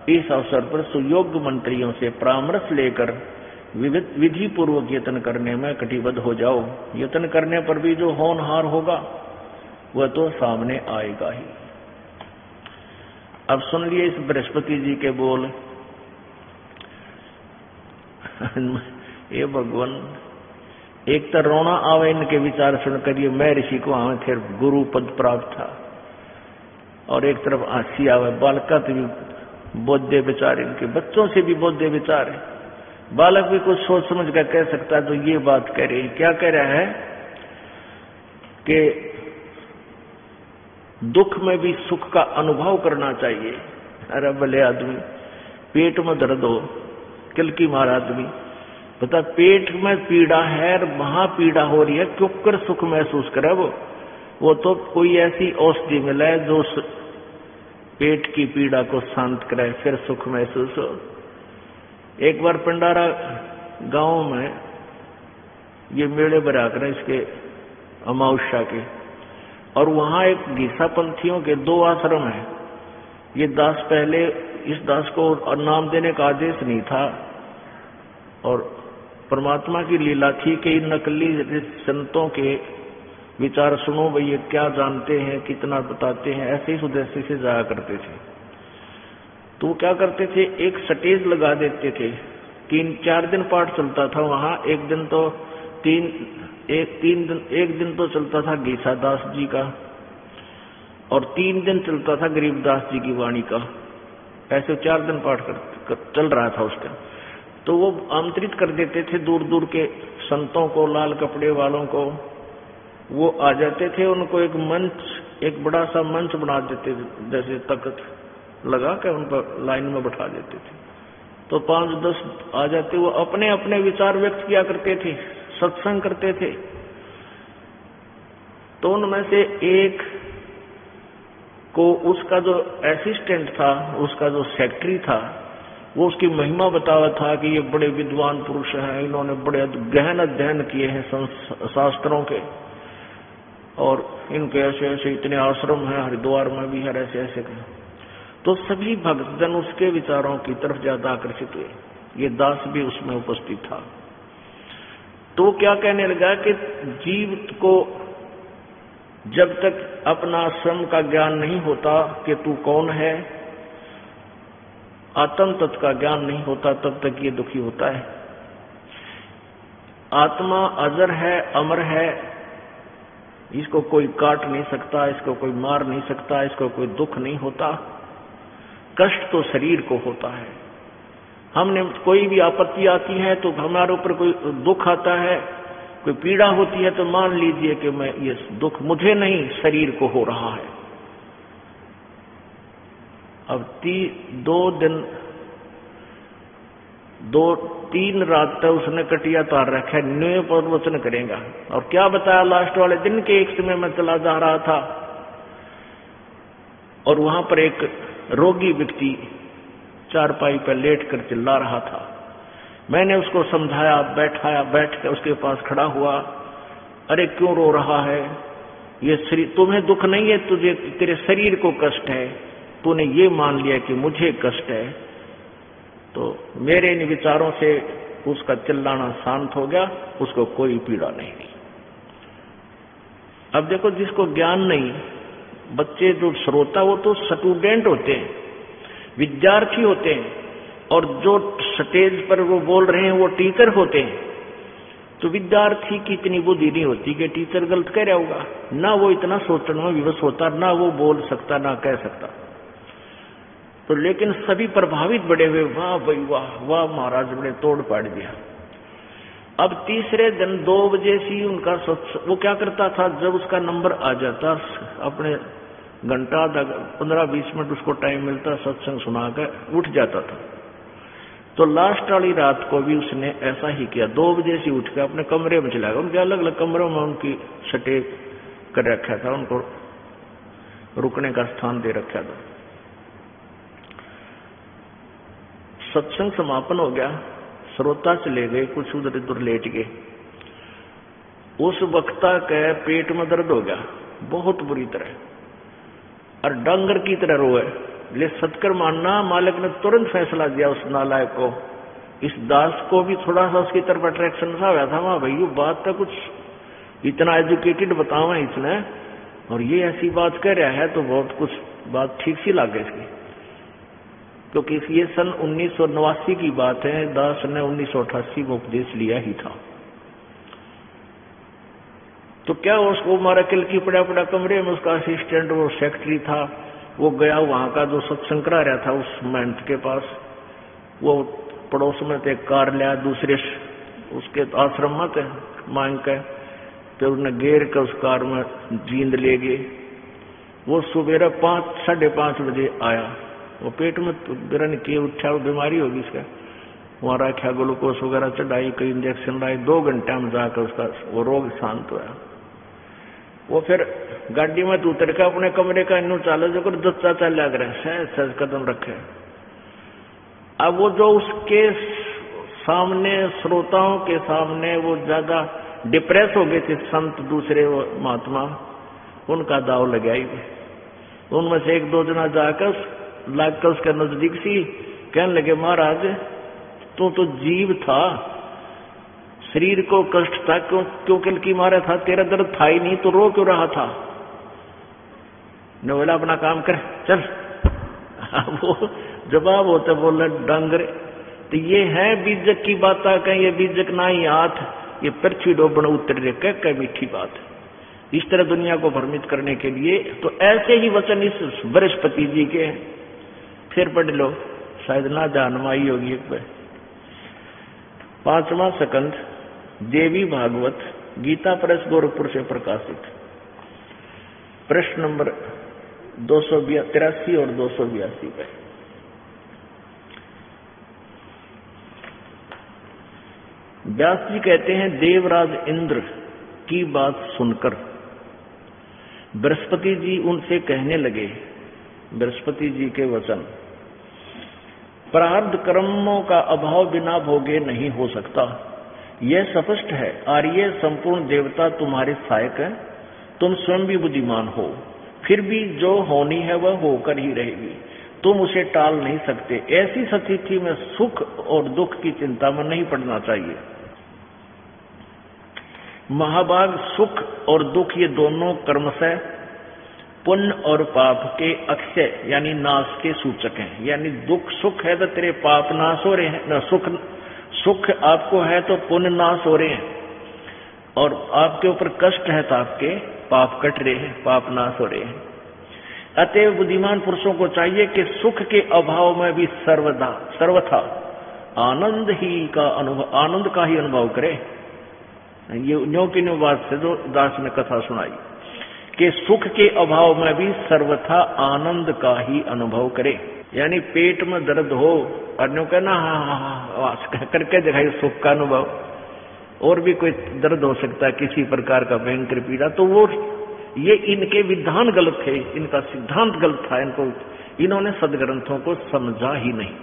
इस अवसर पर सुयोग्य मंत्रियों से परामर्श लेकर विधि पूर्वक यत्न करने में कटिबद्ध हो जाओ। यत्न करने पर भी जो होनहार होगा वह तो सामने आएगा ही। अब सुन लिए इस बृहस्पति जी के बोल। ये भगवान, एक तो रोना आवे इनके विचार सुनकर, ये मैं ऋषि को आवे फिर गुरु पद प्राप्त था, और एक तरफ हंसी आवे। बालका तो भी बोधे बेचारे, इनके बच्चों से भी बोधे बेचारे। बालक भी कुछ सोच समझ कर कह सकता है, तो ये बात कह रही, क्या कह रहा है कि दुख में भी सुख का अनुभव करना चाहिए। अरे भले आदमी, पेट में दर्द हो, किलकी मार आदमी, पता पेट में पीड़ा है और वहां पीड़ा हो रही है, क्यों कर सुख महसूस करे? वो तो कोई ऐसी औषधि मिले जो पेट की पीड़ा को शांत करे, फिर सुख महसूस हो। एक बार पिंडारा गांव में ये मेले बरा कर इसके अमावस्या के, और वहां एक गीसा पंथियों के 2 आश्रम है। ये दास, पहले इस दास को नाम देने का आदेश नहीं था, और परमात्मा की लीला थी कि इन नकली संतों के विचार सुनो भाई, ये क्या जानते हैं, कितना बताते हैं, ऐसे ही उद्देश्य से जाया करते थे। तो क्या करते थे, एक स्टेज लगा देते थे, 3-4 दिन पाठ चलता था वहां। एक दिन तो एक दिन तो चलता था गीसा दास जी का, और 3 दिन चलता था गरीबदास जी की वाणी का। ऐसे 4 दिन पाठ चल रहा था उस टाइम। तो वो आमंत्रित कर देते थे दूर दूर के संतों को, लाल कपड़े वालों को। वो आ जाते थे, उनको एक मंच, एक बड़ा सा मंच बना देते थे, जैसे तख्त लगा के उन पर लाइन में बैठा देते थे। तो 5-10 आ जाते, वो अपने अपने विचार व्यक्त किया करते थे, सत्संग करते थे। तो उनमें से एक को उसका जो असिस्टेंट था, उसका जो सेक्रेटरी था, वो उसकी महिमा बतावा था कि ये बड़े विद्वान पुरुष हैं, इन्होंने बड़े गहन अध्ययन किए हैं शास्त्रों के, और इनके ऐसे ऐसे इतने आश्रम हैं, हरिद्वार में भी है, ऐसे ऐसे। तो सभी भक्तजन उसके विचारों की तरफ ज्यादा आकर्षित हुए। ये दास भी उसमें उपस्थित था। तो क्या कहने लगा कि जीव को जब तक अपना आश्रम का ज्ञान नहीं होता कि तू कौन है, आत्म तत्व का ज्ञान नहीं होता, तब तक ये दुखी होता है। आत्मा अजर है, अमर है, इसको कोई काट नहीं सकता, इसको कोई मार नहीं सकता, इसको कोई दुख नहीं होता। कष्ट तो शरीर को होता है। हमने कोई भी आपत्ति आती है तो हमारे ऊपर कोई दुख आता है, कोई पीड़ा होती है, तो मान लीजिए कि मैं ये दुख मुझे नहीं, शरीर को हो रहा है। अब 2-3 रात तक उसने कटिया तार रखा है, न्यू प्रवचन करेगा। और क्या बताया, लास्ट वाले दिन के एक समय में चला जा रहा था, और वहां पर एक रोगी व्यक्ति चारपाई पर लेट कर चिल्ला रहा था। मैंने उसको समझाया, बैठाया, बैठ कर उसके पास खड़ा हुआ। अरे क्यों रो रहा है? ये शरीर, तुम्हें दुख नहीं है, तुझे तेरे शरीर को कष्ट है, तूने ये मान लिया कि मुझे कष्ट है। तो मेरे इन विचारों से उसका चिल्लाना शांत हो गया, उसको कोई पीड़ा नहीं हुई। अब देखो, जिसको ज्ञान नहीं, बच्चे जो श्रोता वो तो स्टूडेंट होते हैं, विद्यार्थी होते हैं, और जो स्टेज पर वो बोल रहे हैं वो टीचर होते हैं। तो विद्यार्थी की इतनी बुद्धि नहीं होती कि टीचर गलत कह रहा होगा, ना वो इतना सोचने में विवश होता, ना वो बोल सकता, ना कह सकता। तो लेकिन सभी प्रभावित बड़े हुए, वाह भाई वाह, वाह महाराज बड़े तोड़ पाड़ दिया। अब तीसरे दिन 2 बजे से उनका वो क्या करता था, जब उसका नंबर आ जाता अपने घंटा 15-20 मिनट उसको टाइम मिलता, सत्संग सुनाकर उठ जाता था। तो लास्ट वाली रात को भी उसने ऐसा ही किया, 2 बजे से उठ कर अपने कमरे में चला गया। उनके अलग अलग कमरों में उनकी सटे कर रखा था, उनको रुकने का स्थान दे रखा था। सत्संग समापन हो गया, श्रोता चले गए, कुछ उधर इधर लेट गए। उस वक्ता के पेट में दर्द हो गया बहुत बुरी तरह, और डंगर की तरह रोए। ले सत्कर मानना, मालिक ने तुरंत फैसला दिया उस नालायक को, इस दास को भी थोड़ा सा उसकी तरफ अट्रैक्शन सा हुआ था। वहां भाई बात तो कुछ इतना एजुकेटेड बतावा इसने, और ये ऐसी बात कह रहा है तो बहुत कुछ बात ठीक सी लग गई इसकी, क्योंकि ये सन 1989 की बात है। दास ने 1988 में उपदेश लिया ही था। तो क्या उसको मारा किल की पड़ा कमरे में उसका असिस्टेंट, वो सेक्रेटरी था, वो गया वहां का जो सत्संग करा रहा था उस महंत के पास। वो पड़ोस में थे, कार लिया दूसरे उसके आश्रम में थे मांग के, फिर उन्हें घेर कर उस कार में जींद ले गए। वो सुबह 5-5:30 बजे आया, वो पेट में गिरन किए उठा, बीमारी होगी इसका। वहां रखा, ग्लूकोज वगैरह चढ़ाई, कई इंजेक्शन लाए, 2 घंटे में जाकर उसका वो रोग शांत हुआ। वो फिर गाड़ी में उतर के अपने कमरे का इन्नू चालो जो कर दच्चा चल लग रहा है, सहज कदम रखे। अब वो जो उसके सामने, श्रोताओं के सामने वो ज्यादा डिप्रेस हो गए थे संत, दूसरे महात्मा, उनका दाव लगाई। उनमें से 1-2 जना जाकर लागकर उसके नजदीक सी कहने लगे, महाराज तू तो जीव था, शरीर को कष्ट था, क्यों किल की मारा था, तेरा दर्द था ही नहीं तो रो क्यों रहा था? ने बोला अपना काम कर चल। वो जवाब होता बोला डंगर, तो ये है बीजक की बात कहीं, ये बीजक ना ही हाथ, ये पृथ्वी डोबन उतर रे क्या मीठी बात है। इस तरह दुनिया को भ्रमित करने के लिए तो ऐसे ही वचन इस बृहस्पति जी के, फिर पढ़ लो शायद ना जानमाई होगी एक बार। 5वां स्कंध देवी भागवत, गीता प्रेस गोरखपुर से प्रकाशित, प्रश्न नंबर 283 और 282 पे। व्यास जी कहते हैं, देवराज इंद्र की बात सुनकर बृहस्पति जी उनसे कहने लगे, बृहस्पति जी के वचन, प्रारब्ध कर्मों का अभाव बिना भोगे नहीं हो सकता, यह स्पष्ट है। आर्य संपूर्ण देवता तुम्हारे सहायक है, तुम स्वयं भी बुद्धिमान हो, फिर भी जो होनी है वह होकर ही रहेगी, तुम उसे टाल नहीं सकते। ऐसी स्थिति में सुख और दुख की चिंता में नहीं पड़ना चाहिए। महाभाग सुख और दुख ये दोनों कर्मशः पुण्य और पाप के अक्षय यानी नाश के सूचक हैं। यानी दुख सुख है तो तेरे पाप नाश हो रहे हैं, न सुख आपको है तो पुण्य नाश हो रहे हैं, और आपके ऊपर कष्ट है तो आपके पाप कट रहे हैं, पाप नाश हो रहे हैं। अतएव बुद्धिमान पुरुषों को चाहिए कि सुख के अभाव में भी सर्वथा आनंद का ही अनुभव करे। ये न्यों की न्यों बात से जो दास ने कथा सुनाई कि सुख के अभाव में भी सर्वथा आनंद का ही अनुभव करे। यानी पेट में दर्द हो और न्यों कहना हाँ करके दिखाई सुख का अनुभव, और भी कोई दर्द हो सकता है किसी प्रकार का भयंकर पीड़ा, तो वो ये इनके विधान गलत थे, इनका सिद्धांत गलत था, इन्होंने सदग्रंथों को समझा ही नहीं।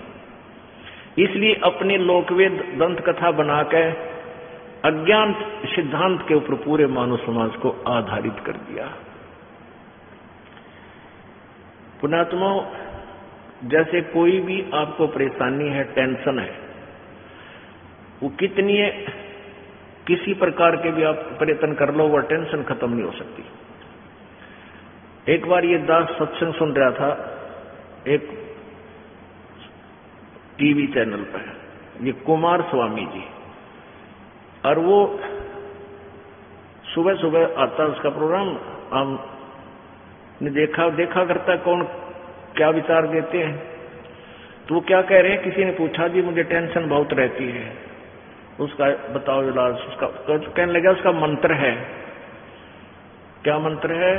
इसलिए अपने लोकवेद दंत कथा बनाकर अज्ञान सिद्धांत के ऊपर पूरे मानव समाज को आधारित कर दिया। पुण्यात्मा, जैसे कोई भी आपको परेशानी है, टेंशन है, वो कितनी है, किसी प्रकार के भी आप प्रयत्न कर लो, वह टेंशन खत्म नहीं हो सकती। एक बार ये दास सत्संग सुन रहा था एक टीवी चैनल पर, ये कुमार स्वामी जी और वो सुबह सुबह आता उसका प्रोग्राम, हमने देखा करता कौन क्या विचार देते हैं। तो वो क्या कह रहे हैं, किसी ने पूछा जी मुझे टेंशन बहुत रहती है, उसका बताओ इलाज। उसका तो कहने लगा उसका मंत्र है। क्या मंत्र है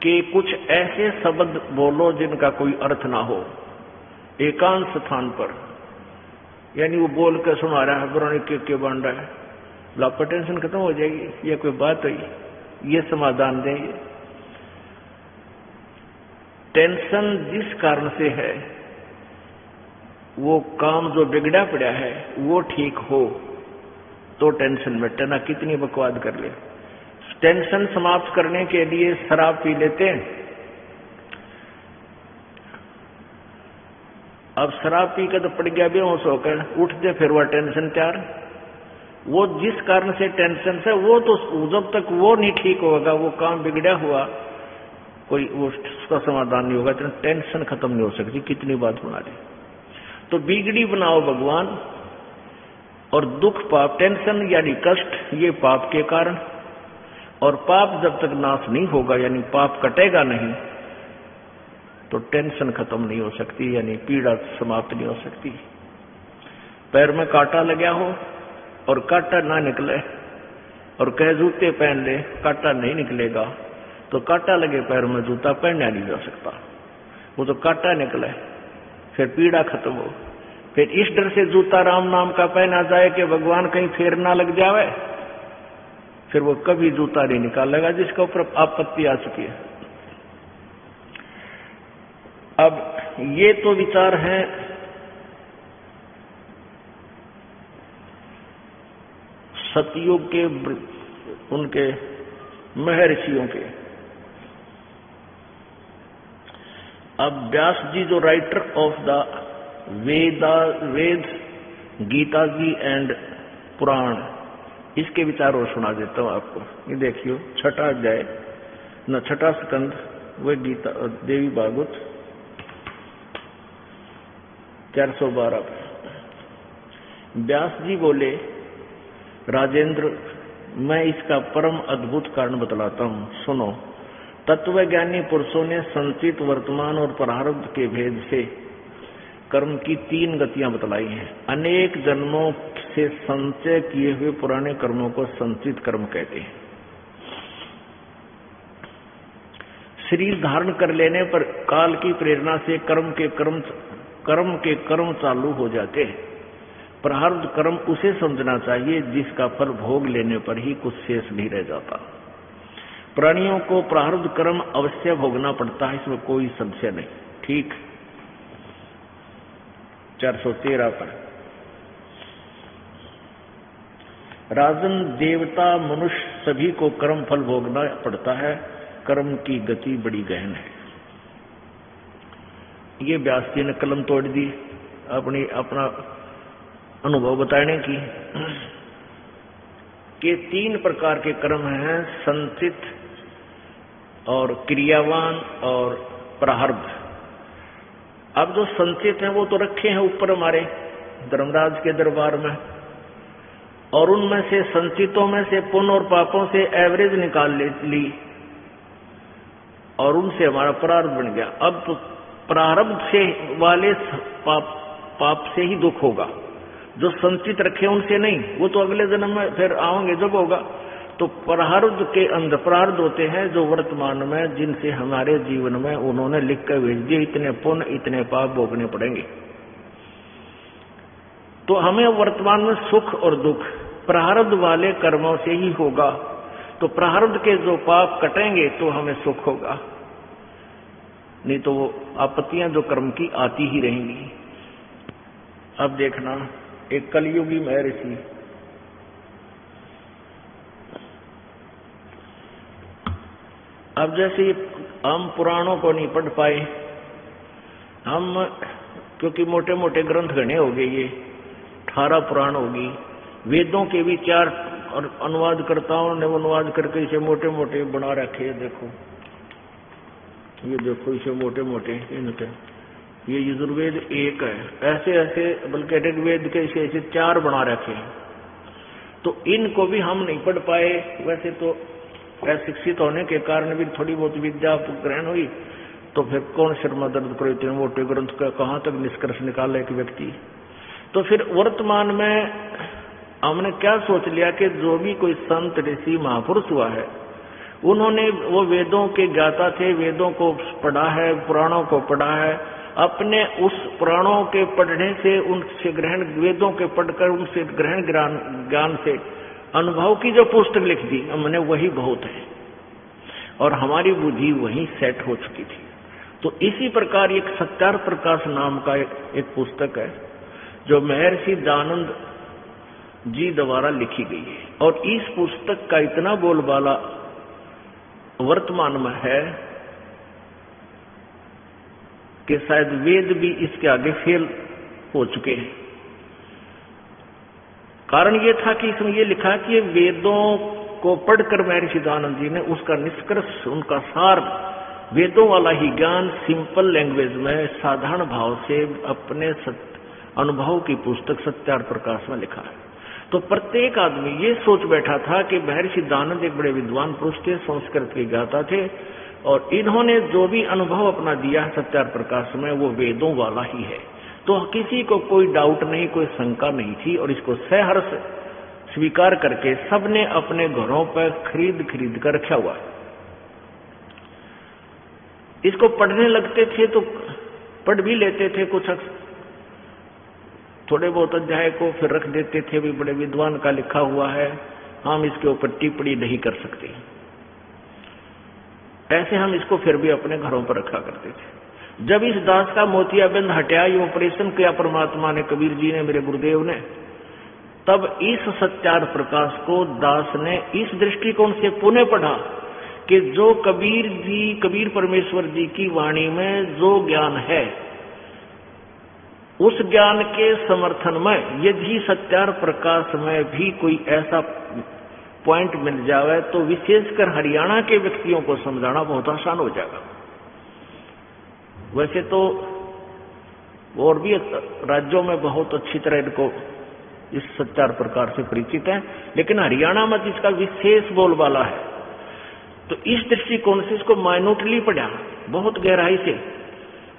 कि कुछ ऐसे शब्द बोलो जिनका कोई अर्थ ना हो, एकांत स्थान पर। यानी वो बोल कर सुना रहा है, बुरानी के बन रहा है, आपका टेंशन खत्म हो जाएगी। ये कोई बात हुई, ये समाधान देंगे। टेंशन जिस कारण से है, वो काम जो बिगड़ा पड़ा है वो ठीक हो तो टेंशन मिटे, ना कितनी बकवाद कर ले। टेंशन समाप्त करने के लिए शराब पी लेते हैं। अब शराब पी के तो पड़ गया बेहोश होकर, उठते फिर वह टेंशन तैयार। वो जिस कारण से टेंशन से, वो तो जब तक वो नहीं ठीक होगा, वो काम बिगड़ा हुआ, कोई उसका समाधान नहीं होगा। तो टेंशन खत्म नहीं हो सकती, कितनी बात बना ली। तो बिगड़ी बनाओ भगवान। और दुख पाप, टेंशन यानी कष्ट, ये पाप के कारण। और पाप जब तक नाश नहीं होगा, यानी पाप कटेगा नहीं, तो टेंशन खत्म नहीं हो सकती, यानी पीड़ा समाप्त नहीं हो सकती। पैर में कांटा लगा हो और कांटा ना निकले, और कहे जूते पहन ले, कांटा नहीं निकलेगा, तो कांटा लगे पैर में जूता पहना नहीं जा सकता। वो तो कांटा निकले, फिर पीड़ा खत्म हो। फिर इस डर से जूता राम नाम का पहना जाए कि भगवान कहीं फेर ना लग जावे, फिर वो कभी जूता नहीं निकालेगा जिसके ऊपर आपत्ति आ चुकी है। अब ये तो विचार है सतयुग के उनके महर्षियों के। अब व्यास जी जो writer of the Veda, Gita ji and Purana, इसके विचार और सुना देता हूं आपको। ये देखियो, छठा अध्याय न छठा स्कंद, वह गीता देवी भागवत 412। व्यास जी बोले, राजेंद्र मैं इसका परम अद्भुत कारण बतलाता हूं, सुनो। तत्वज्ञानी पुरुषों ने संचित, वर्तमान और प्रारब्ध के भेद से कर्म की 3 गतियां बतलाई हैं। अनेक जन्मों से संचय किए हुए पुराने कर्मों को संचित कर्म कहते हैं। शरीर धारण कर लेने पर काल की प्रेरणा से कर्म के कर्म चालू हो जाते हैं। प्रारब्ध कर्म उसे समझना चाहिए जिसका फल भोग लेने पर ही कुछ शेष नहीं रह जाता। प्राणियों को प्रारब्ध कर्म अवश्य भोगना पड़ता है, इसमें कोई संशय नहीं। ठीक 413 पर राजन, देवता, मनुष्य सभी को कर्म फल भोगना पड़ता है। कर्म की गति बड़ी गहन है। ये व्यास जी ने कलम तोड़ दी अपना अनुभव बताने की कि 3 प्रकार के कर्म हैं, संचित और क्रियावान और प्रारब्ध। अब जो संचित हैं वो तो रखे हैं ऊपर हमारे धर्मराज के दरबार में, और उनमें से संचितों में से पुण्य और पापों से एवरेज निकाल ली और उनसे हमारा प्रारब्ध बन गया। अब तो प्रारब्ध से वाले पाप से ही दुख होगा, जो संचित रखे उनसे नहीं, वो तो अगले जन्म में फिर आओगे जब होगा। तो प्रारब्ध के अंदर प्रारब्ध होते हैं जो वर्तमान में, जिनसे हमारे जीवन में उन्होंने लिख कर भेज दिए, इतने पुण्य इतने पाप भोगने पड़ेंगे। तो हमें वर्तमान में सुख और दुख प्रारब्ध वाले कर्मों से ही होगा। तो प्रारब्ध के जो पाप कटेंगे तो हमें सुख होगा, नहीं तो वो आपत्तियां जो कर्म की आती ही रहेंगी। अब देखना, एक कलयुगी महर्षि अब जैसे हम पुराणों को नहीं पढ़ पाए, हम क्योंकि मोटे मोटे ग्रंथ गणे हो गए, ये 18 पुराण होगी, वेदों के भी 4 और अनुवादकर्ताओं ने अनुवाद करके इसे मोटे मोटे बना रखे। ये देखो इसे मोटे मोटे इनके, ये यजुर्वेद 1 है, ऐसे ऐसे बल्कि ऋग्वेद के ऐसे 4 बना रखे हैं। तो इनको भी हम नहीं पढ़ पाए। वैसे तो अशिक्षित होने के कारण भी थोड़ी बहुत विद्या ग्रहण हुई, तो फिर कौन शर्मा दर्द करो इतने मोटे ग्रंथ का कहाँ तक निष्कर्ष निकाले एक व्यक्ति। तो फिर वर्तमान में हमने क्या सोच लिया कि जो भी कोई संत ऋषि महापुरुष हुआ है, उन्होंने वो वेदों के ज्ञाता थे, वेदों को पढ़ा है, पुराणों को पढ़ा है, अपने उस पुराणों के पढ़ने से, उनसे ग्रहण, वेदों के पढ़कर उनसे ग्रहण ज्ञान से अनुभव की जो पुस्तक लिख दी हमने, वही बहुत है और हमारी बुद्धि वही सेट हो चुकी थी। तो इसी प्रकार एक सत्यार प्रकाश नाम का एक पुस्तक है जो महर्षि दयानंद जी द्वारा लिखी गई है, और इस पुस्तक का इतना बोलबाला वर्तमान में है कि शायद वेद भी इसके आगे फेल हो चुके हैं। कारण ये था कि इसमें ये लिखा कि वेदों को पढ़कर महर्षि दयानंद जी ने उसका निष्कर्ष, उनका सार, वेदों वाला ही ज्ञान सिंपल लैंग्वेज में साधारण भाव से अपने अनुभव की पुस्तक सत्यार प्रकाश में लिखा है। तो प्रत्येक आदमी ये सोच बैठा था कि महर्षि दयानंद एक बड़े विद्वान पुरुष थे, संस्कृत के ज्ञाता थे, और इन्होंने जो भी अनुभव अपना दिया है सत्यार प्रकाश में वो वेदों वाला ही है। तो किसी को कोई डाउट नहीं, कोई शंका नहीं थी, और इसको सहर्ष स्वीकार करके सबने अपने घरों पर खरीद कर रखा हुआ है। इसको पढ़ने लगते थे तो पढ़ भी लेते थे, कुछ थोड़े बहुत अध्याय को फिर रख देते थे, भी बड़े विद्वान का लिखा हुआ है, हम इसके ऊपर टिप्पणी नहीं कर सकते, ऐसे हम इसको फिर भी अपने घरों पर रखा करते थे। जब इस दास का मोतियाबिंद हटाया, ये ऑपरेशन किया परमात्मा ने, कबीर जी ने, मेरे गुरुदेव ने, तब इस सत्यार प्रकाश को दास ने इस दृष्टिकोण से पुनः पढ़ा कि जो कबीर परमेश्वर जी की वाणी में जो ज्ञान है, उस ज्ञान के समर्थन में यदि सत्यार प्रकाश में भी कोई ऐसा पॉइंट मिल जाए तो विशेषकर हरियाणा के व्यक्तियों को समझाना बहुत आसान हो जाएगा। वैसे तो और भी राज्यों में बहुत अच्छी तरह इनको इस सत्यार प्रकार से परिचित है, लेकिन हरियाणा में इसका विशेष बोलबाला है। तो इस दृष्टिकोण से इसको माइन्यूटली पढ़ा, बहुत गहराई से,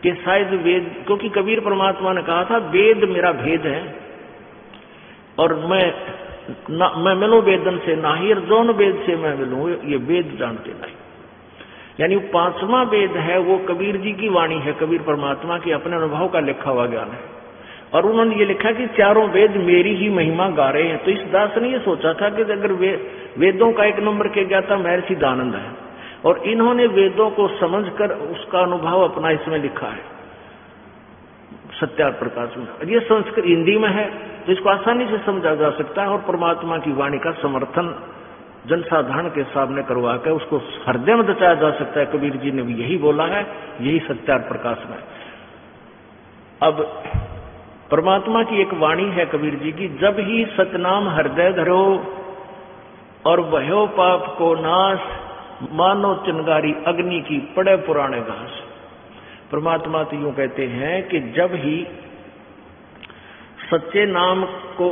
कि शायद वेद, क्योंकि कबीर परमात्मा ने कहा था वेद मेरा भेद है और मैं मिलूं वेदन से नाही, और जौन वेद से मैं मिलूं ये वेद जानते नहीं। यानी 5वां वेद है वो कबीर जी की वाणी है, कबीर परमात्मा की अपने अनुभव का लिखा हुआ ज्ञान है, और उन्होंने ये लिखा कि चारों वेद मेरी ही महिमा गा रहे हैं। तो इस दास ने ये सोचा था कि अगर वेदों का एक नंबर के ज्ञाता महर्षि दयानंद है, और इन्होंने वेदों को समझकर उसका अनुभव अपना इसमें लिखा है सत्यार प्रकाश में, और ये संस्कृत हिंदी में है तो इसको आसानी से समझा जा सकता है, और परमात्मा की वाणी का समर्थन जनसाधारण के सामने करवा कर उसको हृदय में दचाया जा सकता है। कबीर जी ने भी यही बोला है, यही सत्यार प्रकाश में। अब परमात्मा की एक वाणी है कबीर जी की, जब ही सतनाम हृदय धरो और भयो पाप को नाश, मानो चिंगारी अग्नि की पड़े पुराने घास। परमात्मा तो यूं कहते हैं कि जब ही सच्चे नाम को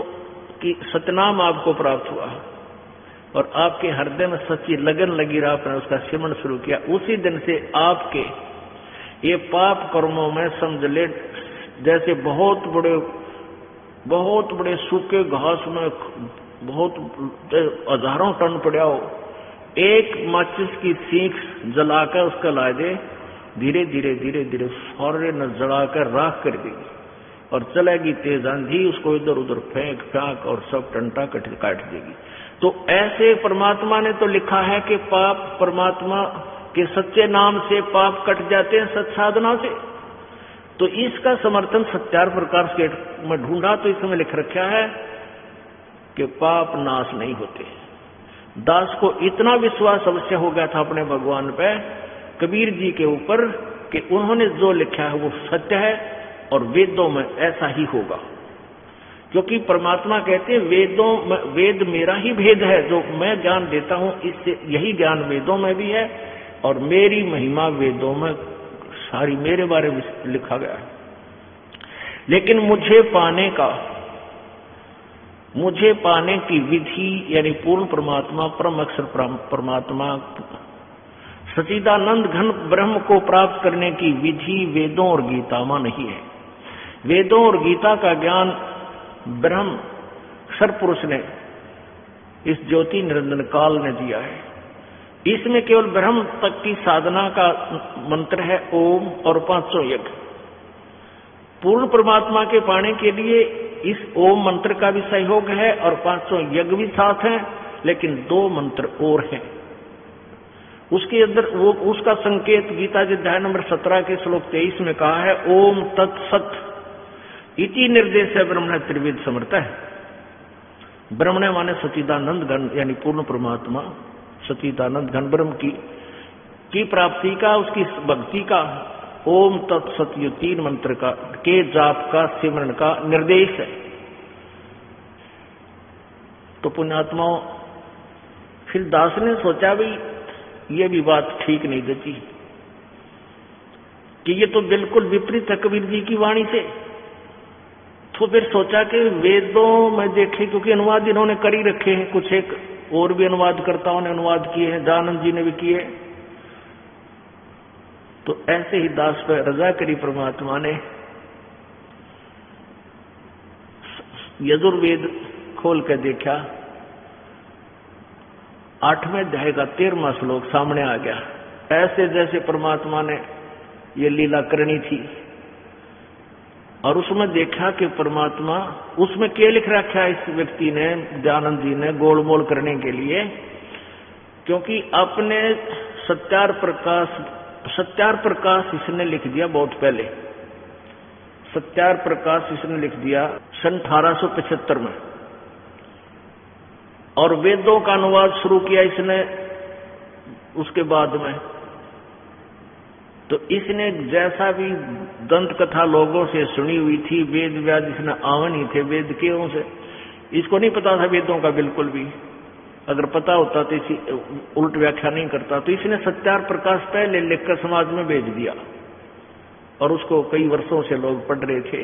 कि सतनाम आपको प्राप्त हुआ और आपके हृदय में सच्ची लगन लगी रहा, आपने उसका सिमरण शुरू किया, उसी दिन से आपके ये पाप कर्मों में समझ ले जैसे बहुत बड़े सूखे घास में बहुत हजारों टन पड़ा हो, एक माचिस की सीख जलाकर उसका ला दे, धीरे धीरे सारे न जलाकर राख कर देगी, और चलेगी तेज आंधी, उसको इधर उधर फेंक और सब टंटा काट देगी। तो ऐसे परमात्मा ने तो लिखा है कि पाप परमात्मा के सच्चे नाम से पाप कट जाते हैं, सत्साधना से। तो इसका समर्थन सत्यार प्रकाश के में ढूंढा तो इसमें लिख रखा है कि पाप नाश नहीं होते। दास को इतना विश्वास अवश्य हो गया था अपने भगवान पे, कबीर जी के ऊपर, कि उन्होंने जो लिखा है वो सत्य है और वेदों में ऐसा ही होगा। क्योंकि परमात्मा कहते हैं वेद मेरा ही भेद है, जो मैं ज्ञान देता हूं इससे यही ज्ञान वेदों में भी है, और मेरी महिमा वेदों में सारी मेरे बारे में लिखा गया है। लेकिन मुझे पाने का मुझे पाने की विधि यानी पूर्ण परमात्मा, परम अक्षर परमात्मा, सच्चिदानंद घन ब्रह्म को प्राप्त करने की विधि वेदों और गीता में नहीं है। वेदों और गीता का ज्ञान ब्रह्म सर्वपुरुष ने, इस ज्योति निरंजन काल ने दिया है। इसमें केवल ब्रह्म तक की साधना का मंत्र है ओम और 500 यज्ञ। पूर्ण परमात्मा के पाने के लिए इस ओम मंत्र का भी सहयोग है और 500 यज्ञ भी साथ हैं, लेकिन 2 मंत्र और हैं। उसके अंदर वो उसका संकेत गीता के अध्याय नंबर 17 के श्लोक 23 में कहा है, ओम तत्सत इति निर्देश है ब्रह्मण त्रिविध समर्थ है। ब्रह्मण माने सच्चिदानंद घन यानी पूर्ण परमात्मा, सच्चिदानंद घन ब्रह्म की प्राप्ति का, उसकी भक्ति का ओम तत्सत ये 3 मंत्र का के जाप का सिमरन का निर्देश है। तो पुण्यात्माओं, फिर दास ने सोचा भी ये भी बात ठीक नहीं गई कि ये तो बिल्कुल विपरीत है कबीर जी की वाणी से। तो फिर सोचा कि वेदों में देखे, क्योंकि अनुवाद इन्होंने कर ही रखे हैं, कुछ एक और भी अनुवादकर्ताओं ने अनुवाद किए हैं, दयानंद जी ने भी किए। तो ऐसे ही दास पर रजा करी परमात्मा ने, यजुर्वेद खोल कर देखा, 8वें अध्याय का 13वां श्लोक सामने आ गया। ऐसे जैसे परमात्मा ने ये लीला करनी थी, और उसमें देखा कि परमात्मा, उसमें क्या लिख रखा है इस व्यक्ति ने, दयानंद जी ने, गोलमोल करने के लिए, क्योंकि अपने सत्यार प्रकाश इसने लिख दिया बहुत पहले। सत्यार प्रकाश इसने लिख दिया सन 1875 में, और वेदों का अनुवाद शुरू किया इसने उसके बाद में। तो इसने जैसा भी दंत कथा लोगों से सुनी हुई थी, वेद व्याद इसने आवन ही थे वेद के से, इसको नहीं पता था वेदों का बिल्कुल भी। अगर पता होता तो इसी उल्ट व्याख्या नहीं करता। तो इसने सत्यार प्रकाश पहले लिखकर समाज में भेज दिया, और उसको कई वर्षों से लोग पढ़ रहे थे।